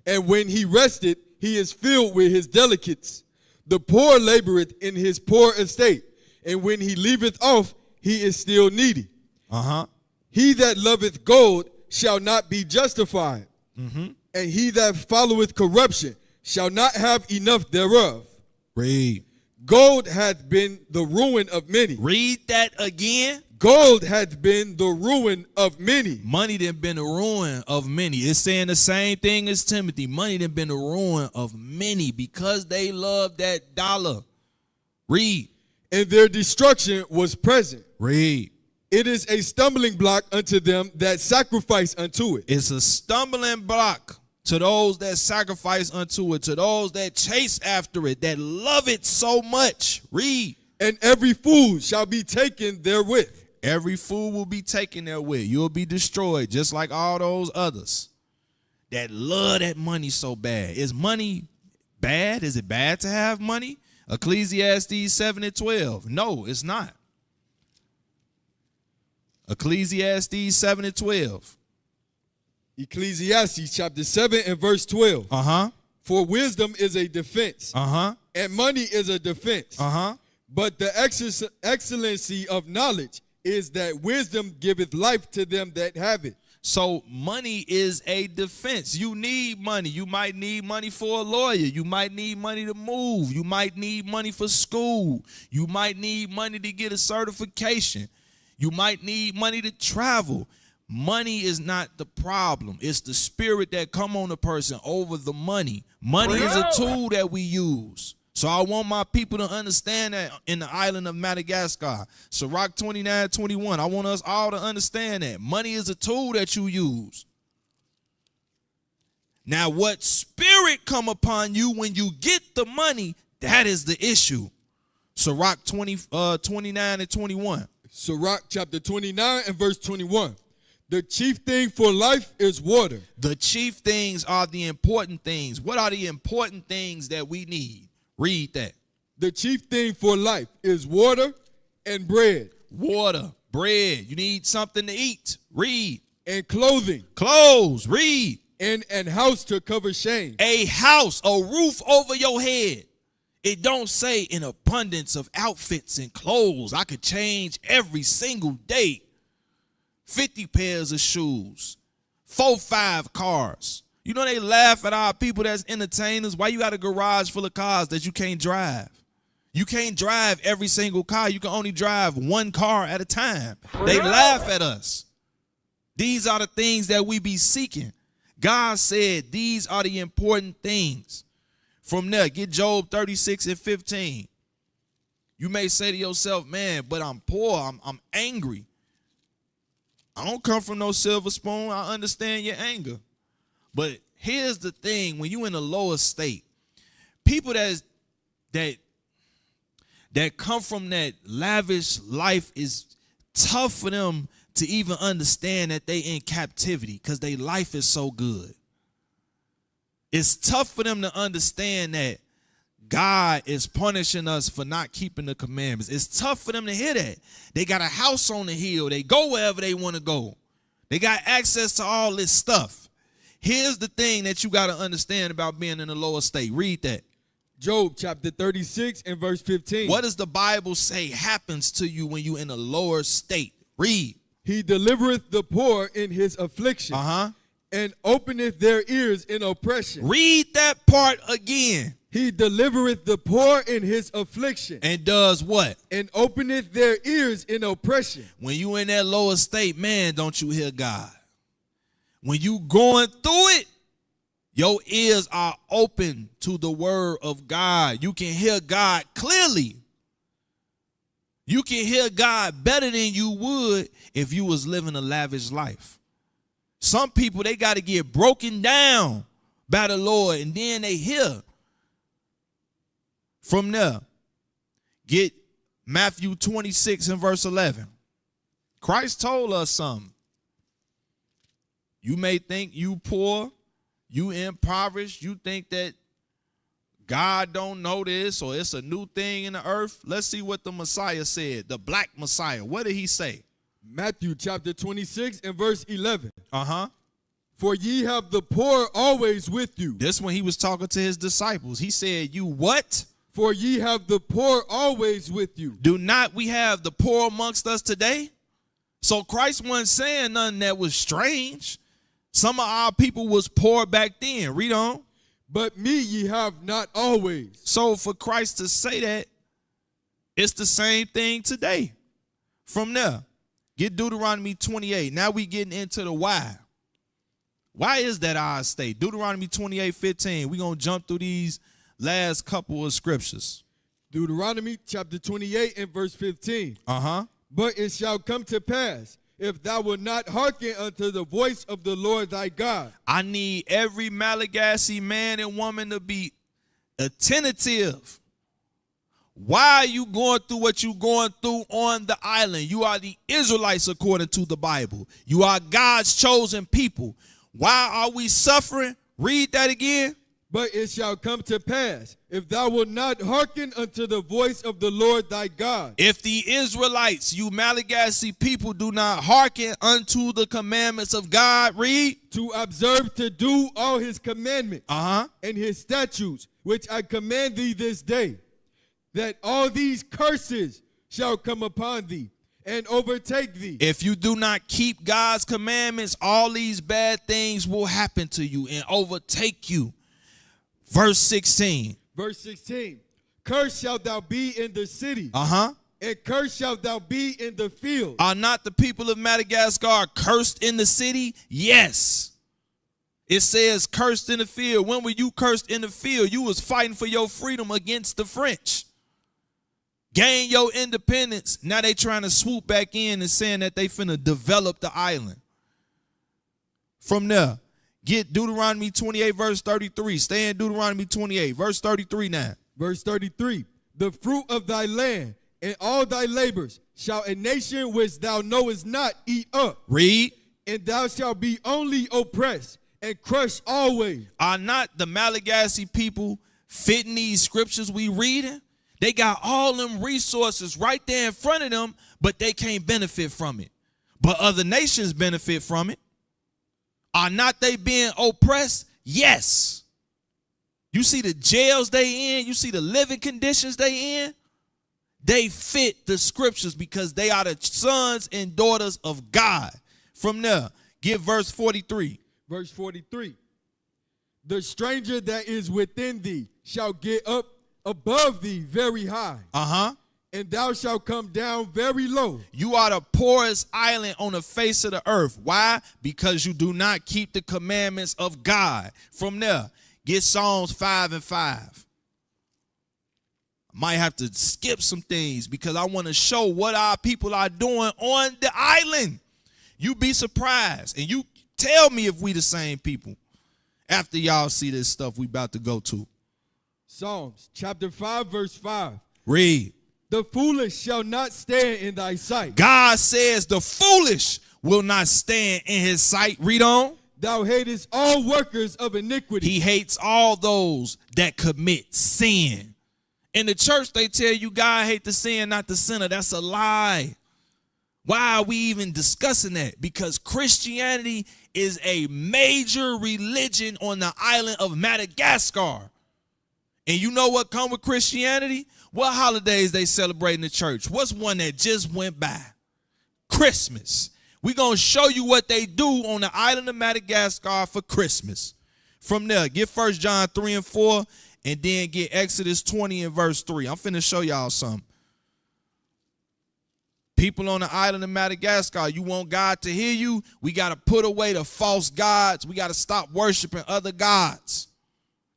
and when he rested, he is filled with his delicates. The poor laboreth in his poor estate, and when he leaveth off, he is still needy. Uh-huh. He that loveth gold shall not be justified, and he that followeth corruption shall not have enough thereof. Read. Gold hath been the ruin of many. Read that again. Gold hath been the ruin of many. Money done been the ruin of many. It's saying the same thing as Timothy. Money done been the ruin of many because they love that dollar. Read. And their destruction was present. Read. It is a stumbling block unto them that sacrifice unto it. It's a stumbling block to those that sacrifice unto it, to those that chase after it, that love it so much. Read. And every fool shall be taken therewith. Every fool will be taken therewith. You'll be destroyed, just like all those others that love that money so bad. Is money bad? Is it bad to have money? Ecclesiastes 7:12. No, it's not. Ecclesiastes 7:12. Ecclesiastes chapter 7 and verse 12. For wisdom is a defense, and money is a defense. But the excellency of knowledge is that wisdom giveth life to them that have it. So money is a defense. You need money. You might need money for a lawyer. You might need money to move. You might need money for school. You might need money to get a certification. You might need money to travel. Money is not the problem. It's the spirit that come on a person over the money. Money is a tool that we use. So I want my people to understand that in the island of Madagascar. Sirach 29:21. I want us all to understand that. Money is a tool that you use. Now, what spirit come upon you when you get the money, that is the issue. Sirach 29:21. Sirach chapter 29 and verse 21. The chief thing for life is water. The chief things are the important things. What are the important things that we need? Read that. The chief thing for life is water and bread. Water, bread. You need something to eat. Read. And clothing. Clothes. Read. And house to cover shame. A house, a roof over your head. It don't say an abundance of outfits and clothes. I could change every single day. 50 pairs of shoes. 4-5 cars. You know they laugh at our people that's entertainers. Why you got a garage full of cars that you can't drive? You can't drive every single car. You can only drive one car at a time. They laugh at us. These are the things that we be seeking. God said these are the important things. From there, get Job 36:15. You may say to yourself, man, but I'm poor. I'm angry. I don't come from no silver spoon. I understand your anger. But here's the thing, when you in a lower state, people that come from that lavish life, is tough for them to even understand that they in captivity because their life is so good. It's tough for them to understand that God is punishing us for not keeping the commandments. It's tough for them to hear that. They got a house on the hill. They go wherever they want to go. They got access to all this stuff. Here's the thing that you got to understand about being in a lower state. Read that. Job chapter 36 and verse 15. What does the Bible say happens to you when you in a lower state? Read. He delivereth the poor in his affliction. And openeth their ears in oppression. Read that part again. He delivereth the poor in his affliction. And does what? And openeth their ears in oppression. When you in that lower state, man, don't you hear God? When you going through it, your ears are open to the word of God. You can hear God clearly. You can hear God better than you would if you was living a lavish life. Some people, they got to get broken down by the Lord, and then they hear. From there, get Matthew 26 and verse 11. Christ told us something. You may think you poor, you impoverished, you think that God don't know this or it's a new thing in the earth. Let's see what the Messiah said, the black Messiah. What did he say? Matthew chapter 26 and verse 11. For ye have the poor always with you. This when he was talking to his disciples. He said, you what? For ye have the poor always with you. Do not we have the poor amongst us today? So Christ wasn't saying nothing that was strange. Some of our people was poor back then. Read on. But me ye have not always. So for Christ to say that, it's the same thing today. From there, get Deuteronomy 28. Now we getting into the why. Why is that our state? Deuteronomy 28:15. We're going to jump through these last couple of scriptures. Deuteronomy chapter 28 and verse 15. But it shall come to pass, if thou wilt not hearken unto the voice of the Lord thy God. I need every Malagasy man and woman to be attentive. Why are you going through what you're going through on the island? You are the Israelites according to the Bible. You are God's chosen people. Why are we suffering? Read that again. But it shall come to pass, if thou wilt not hearken unto the voice of the Lord thy God. If the Israelites, you Malagasy people, do not hearken unto the commandments of God, read. To observe to do all his commandments and his statutes, which I command thee this day, that all these curses shall come upon thee and overtake thee. If you do not keep God's commandments, all these bad things will happen to you and overtake you. Verse 16. Verse 16. Cursed shalt thou be in the city. And cursed shalt thou be in the field. Are not the people of Madagascar cursed in the city? Yes. It says cursed in the field. When were you cursed in the field? You was fighting for your freedom against the French. Gain your independence. Now they trying to swoop back in and saying that they finna develop the island. From there, get Deuteronomy 28 verse 33. Stay in Deuteronomy 28 verse 33 now. Verse 33. The fruit of thy land and all thy labors shall a nation which thou knowest not eat up. Read. And thou shalt be only oppressed and crushed always. Are not the Malagasy people fitting these scriptures we reading? They got all them resources right there in front of them, but they can't benefit from it. But other nations benefit from it. Are not they being oppressed? Yes. You see the jails they in, you see the living conditions they in. They fit the scriptures because they are the sons and daughters of God. From there, get verse 43. Verse 43. The stranger that is within thee shall get up above thee very high. And thou shalt come down very low. You are the poorest island on the face of the earth. Why? Because you do not keep the commandments of God. From there, get Psalms 5 and 5. I might have to skip some things because I want to show what our people are doing on the island. You be surprised. And you tell me if we the same people after y'all see this stuff we about to go to. Psalms chapter 5 verse 5. Read. The foolish shall not stand in thy sight. God says the foolish will not stand in his sight. Read on. Thou hatest all workers of iniquity. He hates all those that commit sin. In the church, they tell you God hate the sin, not the sinner. That's a lie. Why are we even discussing that? Because Christianity is a major religion on the island of Madagascar. And you know what come with Christianity? What holidays they celebrate in the church? What's one that just went by? Christmas. We're going to show you what they do on the island of Madagascar for Christmas. From there, get 1 John 3 and 4, and then get Exodus 20 and verse 3. I'm finna show y'all something. People on the island of Madagascar, you want God to hear you? We got to put away the false gods. We got to stop worshiping other gods.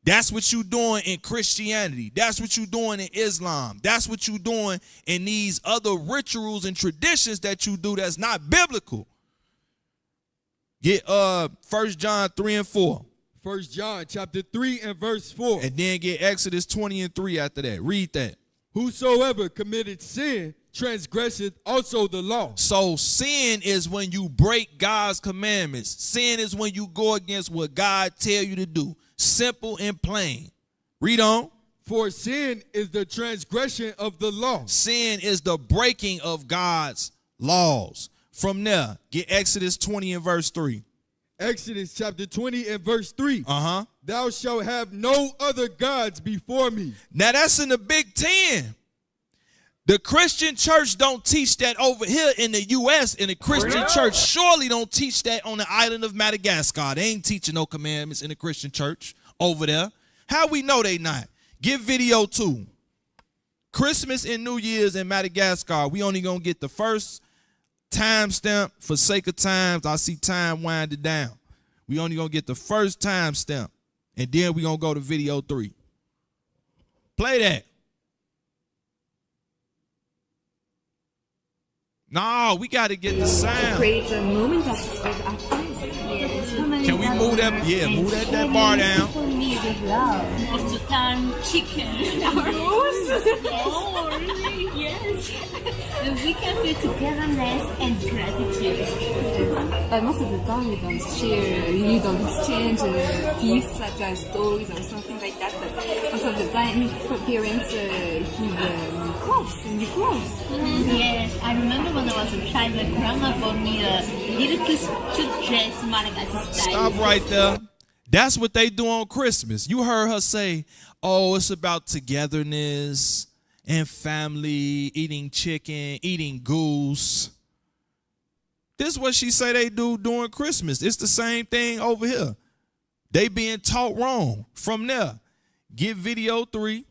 That's what you're doing in Christianity. That's what you're doing in Islam. That's what you're doing in these other rituals and traditions that you do that's not biblical. Get 1 John 3 and 4. 1 John chapter 3 and verse 4. And then get Exodus 20 and 3 after that. Read that. Whosoever committed sin transgresseth also the law. So sin is when you break God's commandments. Sin is when you go against what God tell you to do. Simple and plain. Read on. For sin is the transgression of the law. Sin is the breaking of God's laws. From there, get Exodus 20 and verse 3. Exodus chapter 20 and verse 3. Thou shalt have no other gods before me. Now that's in the Big Ten. The Christian church don't teach that over here in the U.S. and the Christian church surely don't teach that on the island of Madagascar. They ain't teaching no commandments in the Christian church over there. How we know they not? Get video 2. Christmas and New Year's in Madagascar. We only gonna get the first timestamp for sake of times. I see time winding down. We only gonna get the first timestamp, and then we gonna go to video 3. Play that. No, we got to get the sound. Can we move that? Yeah, move that bar down. big as well? Most of the time, chicken. Rose? Yes. Oh, really? Yes. The weekend feel togetherness and gratitude. But most of the time, you don't share, you don't exchange gifts such as toys or something like that. But most of the time, parents give clothes, new clothes. Yes, I remember when I was a child, my grandma bought me a little cute dress, Madagascar style. Stop right there. That's what they do on Christmas. You heard her say, oh, it's about togetherness and family, eating chicken, eating goose. This is what she say they do during Christmas. It's the same thing over here. They being taught wrong. From there, get video 3.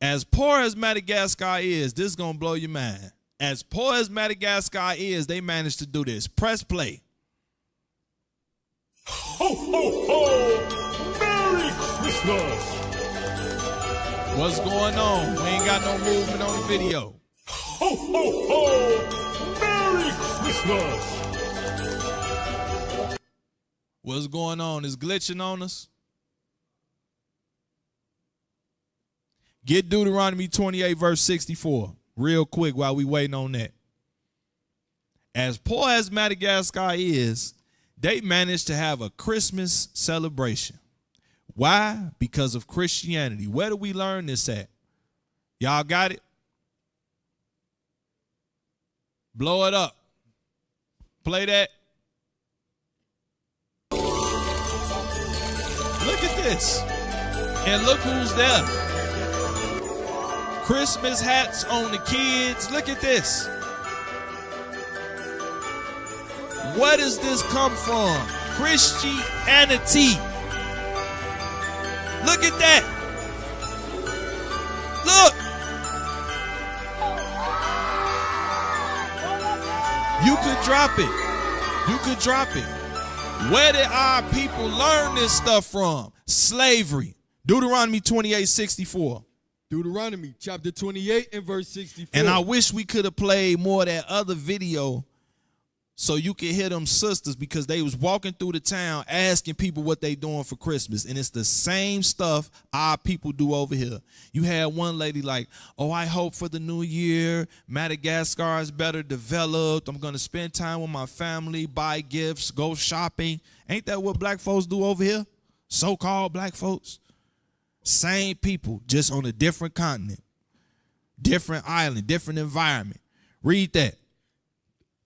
As poor as Madagascar is, this is going to blow your mind. As poor as Madagascar is, they managed to do this. Press play. Ho, ho, ho! Merry Christmas! What's going on? We ain't got no movement on the video. Ho, ho, ho! Merry Christmas! What's going on? Is glitching on us? Get Deuteronomy 28, verse 64, real quick while we waiting on that. As poor as Madagascar is, they managed to have a Christmas celebration. Why? Because of Christianity. Where do we learn this at? Y'all got it? Blow it up. Play that. Look at this. And look who's there. Christmas hats on the kids. Look at this. Where does this come from? Christianity. Look at that. Look. You could drop it. You could drop it. Where did our people learn this stuff from? Slavery. Deuteronomy 28:64. Deuteronomy chapter 28 and verse 64. And I wish we could have played more of that other video so you could hear them sisters, because they was walking through the town asking people what they doing for Christmas. And it's the same stuff our people do over here. You had one lady like, oh, I hope for the new year, Madagascar is better developed. I'm going to spend time with my family, buy gifts, go shopping. Ain't that what black folks do over here? So-called black folks. Same people, just on a different continent, different island, different environment. Read that.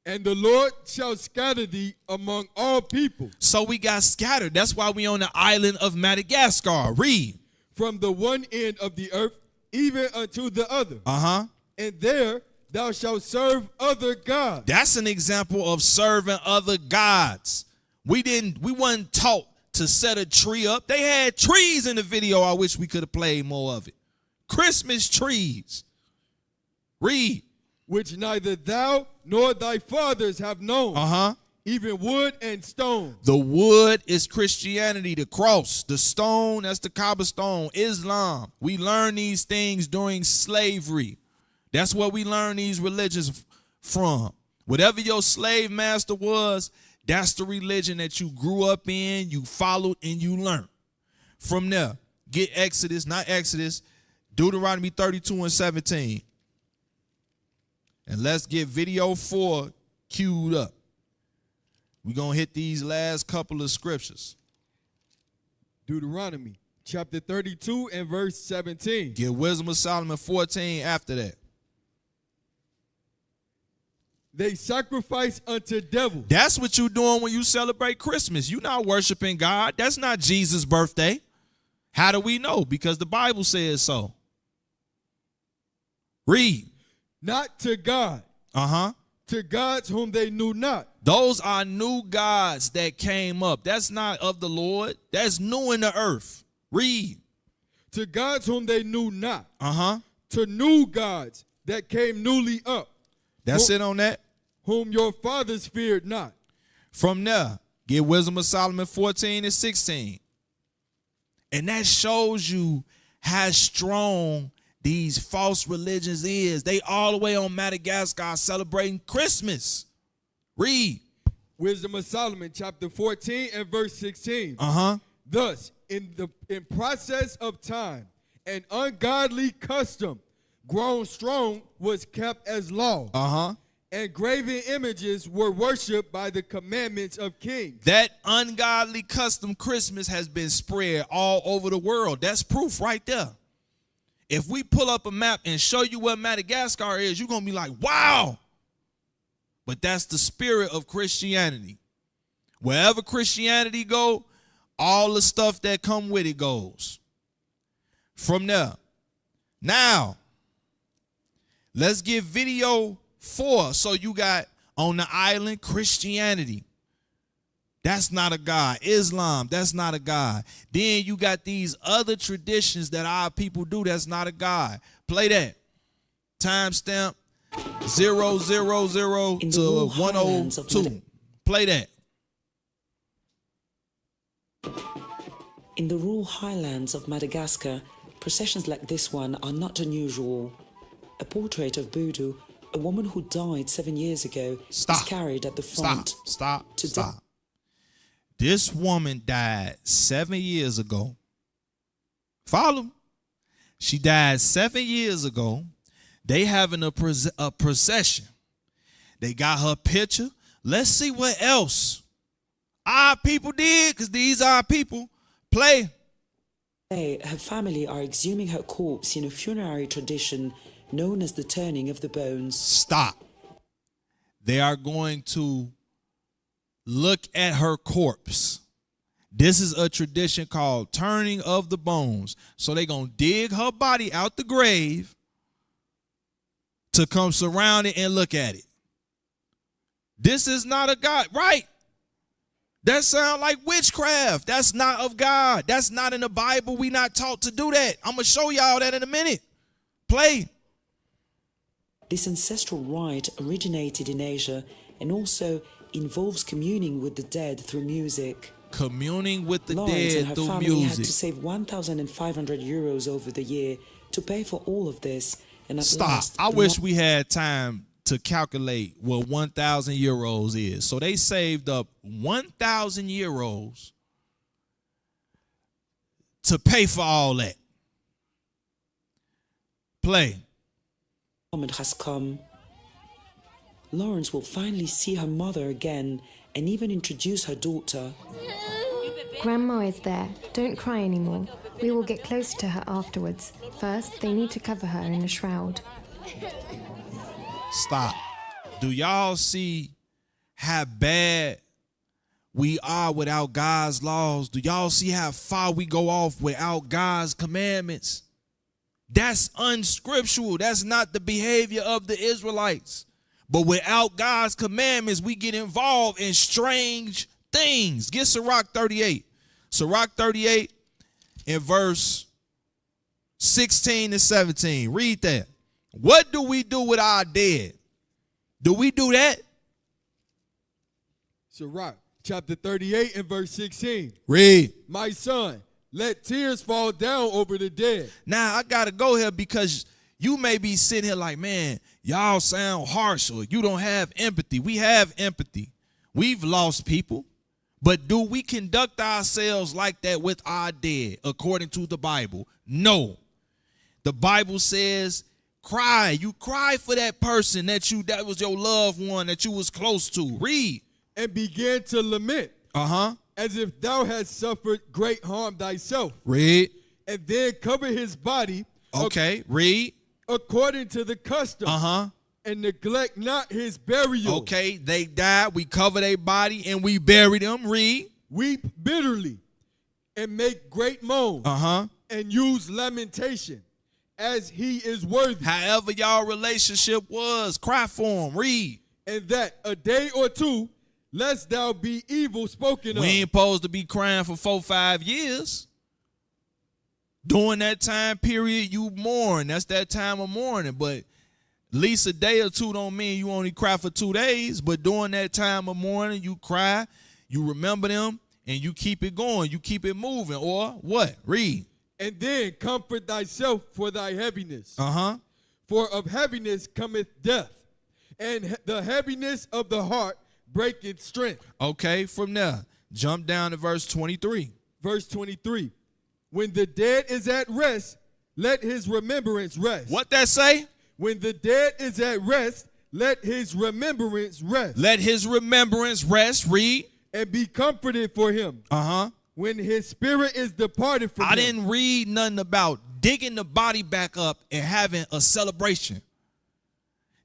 And the Lord shall scatter thee among all people. So we got scattered. That's why we on the island of Madagascar. Read. From the one end of the earth even unto the other. Uh-huh. And there thou shalt serve other gods. That's an example of serving other gods. We wasn't taught to set a tree up. They had trees in the video. I wish we could have played more of it. Christmas trees. Read. Which neither thou nor thy fathers have known. Uh-huh. Even wood and stone. The wood is Christianity, the cross. The stone, that's the cobblestone, Islam. We learn these things during slavery. That's where we learn these religions from. Whatever your slave master was, that's the religion that you grew up in, you followed, and you learned. From there, get Exodus, not Exodus, Deuteronomy 32 and 17. And let's get video 4 queued up. We're going to hit these last couple of scriptures. Deuteronomy chapter 32 and verse 17. Get Wisdom of Solomon 14 after that. They sacrifice unto devils. That's what you're doing when you celebrate Christmas. You're not worshiping God. That's not Jesus' birthday. How do we know? Because the Bible says so. Read. Not to God. Uh-huh. To gods whom they knew not. Those are new gods that came up. That's not of the Lord. That's new in the earth. Read. To gods whom they knew not. Uh-huh. To new gods that came newly up. That's it on that. Whom your fathers feared not. From there, get Wisdom of Solomon 14 and 16. And that shows you how strong these false religions is. They all the way on Madagascar celebrating Christmas. Read. Wisdom of Solomon, chapter 14 and verse 16. Thus, in process of time, an ungodly custom grown strong was kept as law. And graven images were worshipped by the commandments of kings. That ungodly custom Christmas has been spread all over the world. That's proof right there. If we pull up a map and show you what Madagascar is, you're going to be like, wow. But that's the spirit of Christianity. Wherever Christianity go, all the stuff that come with it goes. From there. Now, let's get video 4. So you got on the island Christianity. That's not a God. Islam, that's not a God. Then you got these other traditions that our people do that's not a God. Play that. Timestamp 000 to 102. Play that. In the rural highlands of Madagascar, processions like this one are not unusual. A portrait of Boodoo, a woman who died 7 years ago, is carried at the front. Stop. This woman died 7 years ago. Follow? She died 7 years ago. They having a procession. They got her picture. Let's see what else our people did, because these are our people. Play. Her family are exhuming her corpse in a funerary tradition known as the turning of the bones. Stop. They are going to look at her corpse. This is a tradition called turning of the bones. So they're going to dig her body out the grave to come surround it and look at it. This is not a God, right? That sounds like witchcraft. That's not of God. That's not in the Bible. We not taught to do that. I'm going to show y'all that in a minute. Play. This ancestral rite originated in Asia and also involves communing with the dead through music. Communing with the Lawrence dead and her through family music. had to save 1,500 euros over the year to pay for all of this. And at Stop. last, I wish we had time to calculate what 1,000 euros is. So they saved up 1,000 euros to pay for all that. Play. Moment has come. Lawrence will finally see her mother again and even introduce her daughter. Grandma is there. Don't cry anymore. We will get closer to her afterwards. First, they need to cover her in a shroud. Stop. Do y'all see how bad we are without God's laws? Do y'all see how far we go off without God's commandments? That's unscriptural. That's not the behavior of the Israelites. But without God's commandments, we get involved in strange things. Get Sirach 38. Sirach 38 in verse 16 and 17. Read that. What do we do with our dead? Do we do that? Sirach chapter 38 and verse 16. Read. My son, let tears fall down over the dead. Now, I got to go here because you may be sitting here like, man, y'all sound harsh or you don't have empathy. We have empathy. We've lost people. But do we conduct ourselves like that with our dead according to the Bible? No. The Bible says, cry. You cry for that person that was your loved one that you was close to. Read. And began to lament. As if thou hadst suffered great harm thyself. Read. And then cover his body. Okay, read. According to the custom. And neglect not his burial. Okay, they died. We cover their body and we bury them. Read. Weep bitterly and make great moan. And use lamentation as he is worthy. However y'all relationship was, cry for him. Read. And that a day or two, lest thou be evil spoken of. We ain't supposed to be crying for 4-5 years. During that time period, you mourn. That's that time of mourning. But at least a day or two don't mean you only cry for 2 days. But during that time of mourning, you cry, you remember them, and you keep it going. You keep it moving. Or what? Read. And then comfort thyself for thy heaviness. For of heaviness cometh death, and the heaviness of the heart breaketh strength. Okay, from there, jump down to verse 23. Verse 23. When the dead is at rest, let his remembrance rest. What that say? When the dead is at rest, let his remembrance rest. Let his remembrance rest. Read. And be comforted for him. Uh-huh. When his spirit is departed from him. I didn't read nothing about digging the body back up and having a celebration.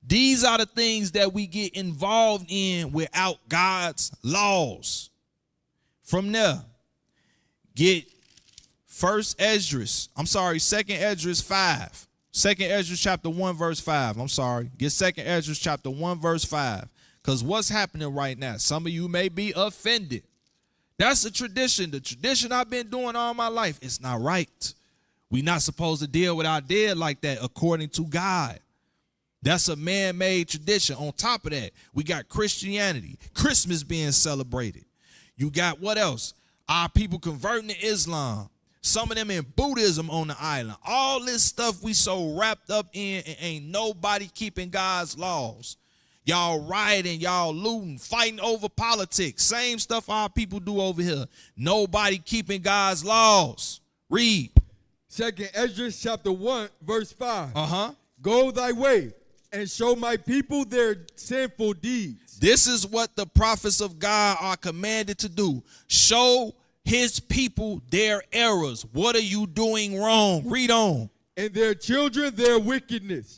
These are the things that we get involved in without God's laws. From there, get Second Esdras 5. Second Esdras chapter 1 verse 5. I'm sorry. Get Second Esdras chapter 1 verse 5. Because what's happening right now? Some of you may be offended. That's a tradition. The tradition I've been doing all my life. It's not right. We're not supposed to deal with our dead like that according to God. That's a man-made tradition. On top of that, we got Christianity, Christmas being celebrated. You got what else? Our people converting to Islam. Some of them in Buddhism on the island. All this stuff we so wrapped up in and ain't nobody keeping God's laws. Y'all rioting, y'all looting, fighting over politics. Same stuff our people do over here. Nobody keeping God's laws. Read. Second Esdras chapter 1 verse 5. Uh-huh. Go thy way and show my people their sinful deeds. This is what the prophets of God are commanded to do. Show his people their errors. What are you doing wrong? Read on. And their children their wickedness,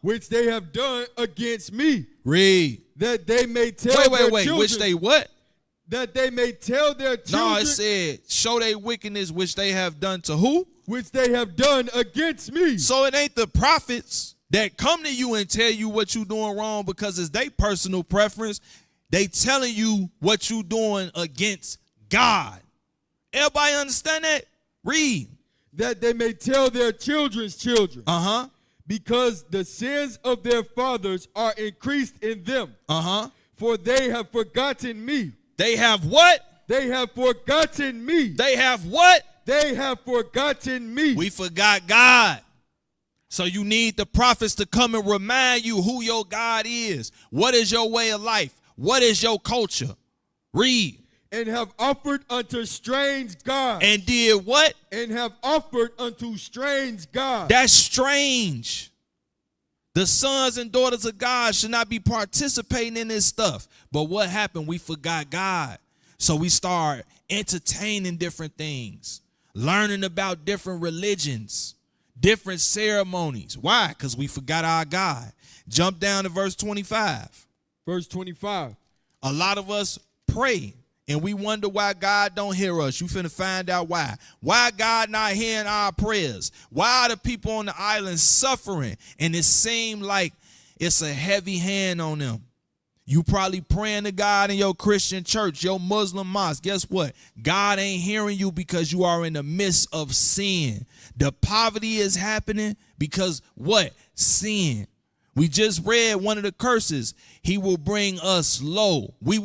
which they have done against me. Read. That they may tell their children. Which they what? That they may tell their children. No, it said, show their wickedness which they have done to who? Which they have done against me. So it ain't the prophets that come to you and tell you what you doing wrong because it's their personal preference. They telling you what you doing against God. Everybody understand that? Read. That they may tell their children's children. Because the sins of their fathers are increased in them. For they have forgotten me. They have what? They have forgotten me. They have what? They have forgotten me. We forgot God. So you need the prophets to come and remind you who your God is. What is your way of life? What is your culture? Read. And have offered unto strange gods. And did what? And have offered unto strange gods. That's strange. The sons and daughters of God should not be participating in this stuff. But what happened? We forgot God. So we start entertaining different things, learning about different religions, different ceremonies. Why? Because we forgot our God. Jump down to verse 25. Verse 25. A lot of us pray and we wonder why God don't hear us. You finna find out why. Why God not hearing our prayers? Why are the people on the island suffering? And it seems like it's a heavy hand on them. You probably praying to God in your Christian church, your Muslim mosque. Guess what? God ain't hearing you because you are in the midst of sin. The poverty is happening because what? Sin. We just read one of the curses. He will bring us low. We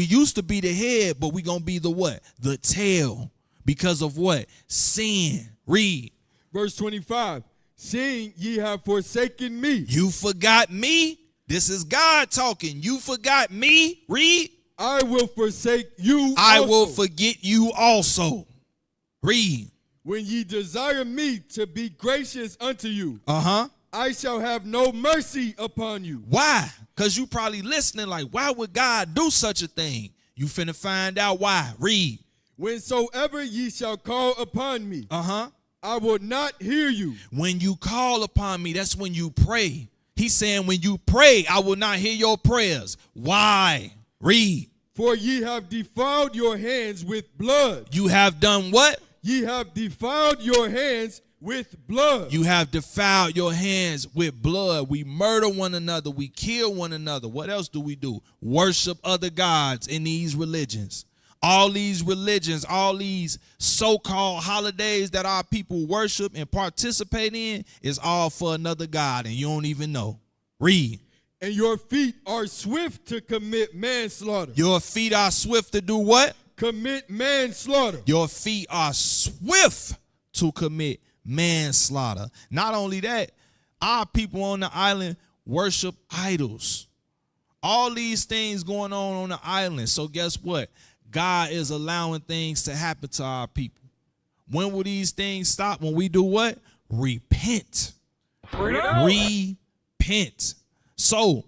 used to be the head, but we gonna be the what? The tail. Because of what? Sin. Read. Verse 25. Seeing ye have forsaken me. You forgot me? This is God talking. You forgot me? Read. I will forsake you I also. will forget you also. Read. When ye desire me to be gracious unto you. I shall have no mercy upon you. Why? Because you probably listening like, why would God do such a thing? You finna find out why. Read. Whensoever ye shall call upon me, I will not hear you. When you call upon me, that's when you pray. He's saying when you pray, I will not hear your prayers. Why? Read. For ye have defiled your hands with blood. You have done what? Ye have defiled your hands with blood. You have defiled your hands with blood. We murder one another. We kill one another. What else do we do? Worship other gods in these religions. All these religions, all these so-called holidays that our people worship and participate in is all for another god, and you don't even know. Read. And your feet are swift to commit manslaughter. Your feet are swift to do what? Commit manslaughter. Your feet are swift to commit manslaughter. Not only that, our people on the island worship idols. All these things going on the island. So guess what? God is allowing things to happen to our people. When will these things stop? When we do what? Repent. Repent. So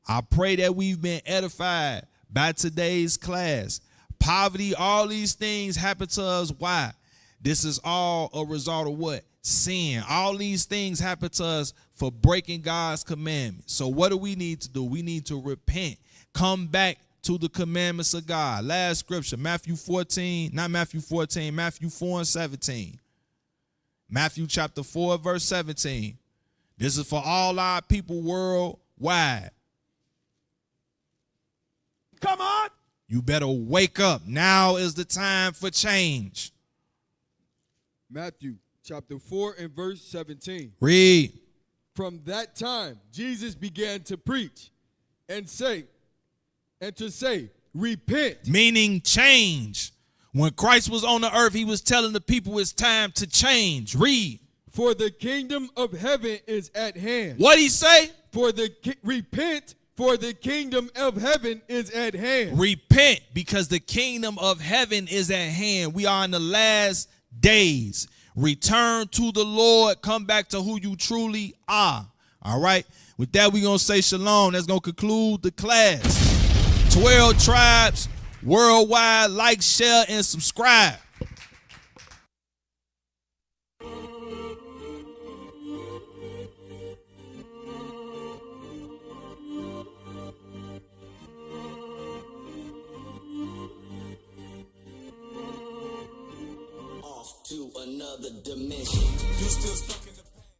I pray that we've been edified by today's class. Poverty, all these things happen to us. Why? This is all a result of what? Sin. All these things happen to us for breaking God's commandments. So what do we need to do? We need to repent. Come back to the commandments of God. Last scripture, Matthew 14, not Matthew 14, Matthew 4 and 17. Matthew chapter 4, verse 17. This is for all our people worldwide. Come on. You better wake up. Now is the time for change. Matthew chapter 4 and verse 17. Read. From that time, Jesus began to preach and to say, repent. Meaning change. When Christ was on the earth, he was telling the people it's time to change. Read. For the kingdom of heaven is at hand. What'd he say? Repent, for the kingdom of heaven is at hand. Repent, because the kingdom of heaven is at hand. We are in the last days. Return to the Lord. Come back to who you truly are. All right. With that, we're going to say shalom. That's going to conclude the class. 12 tribes worldwide. Like, share, and subscribe. To another dimension. You still stuck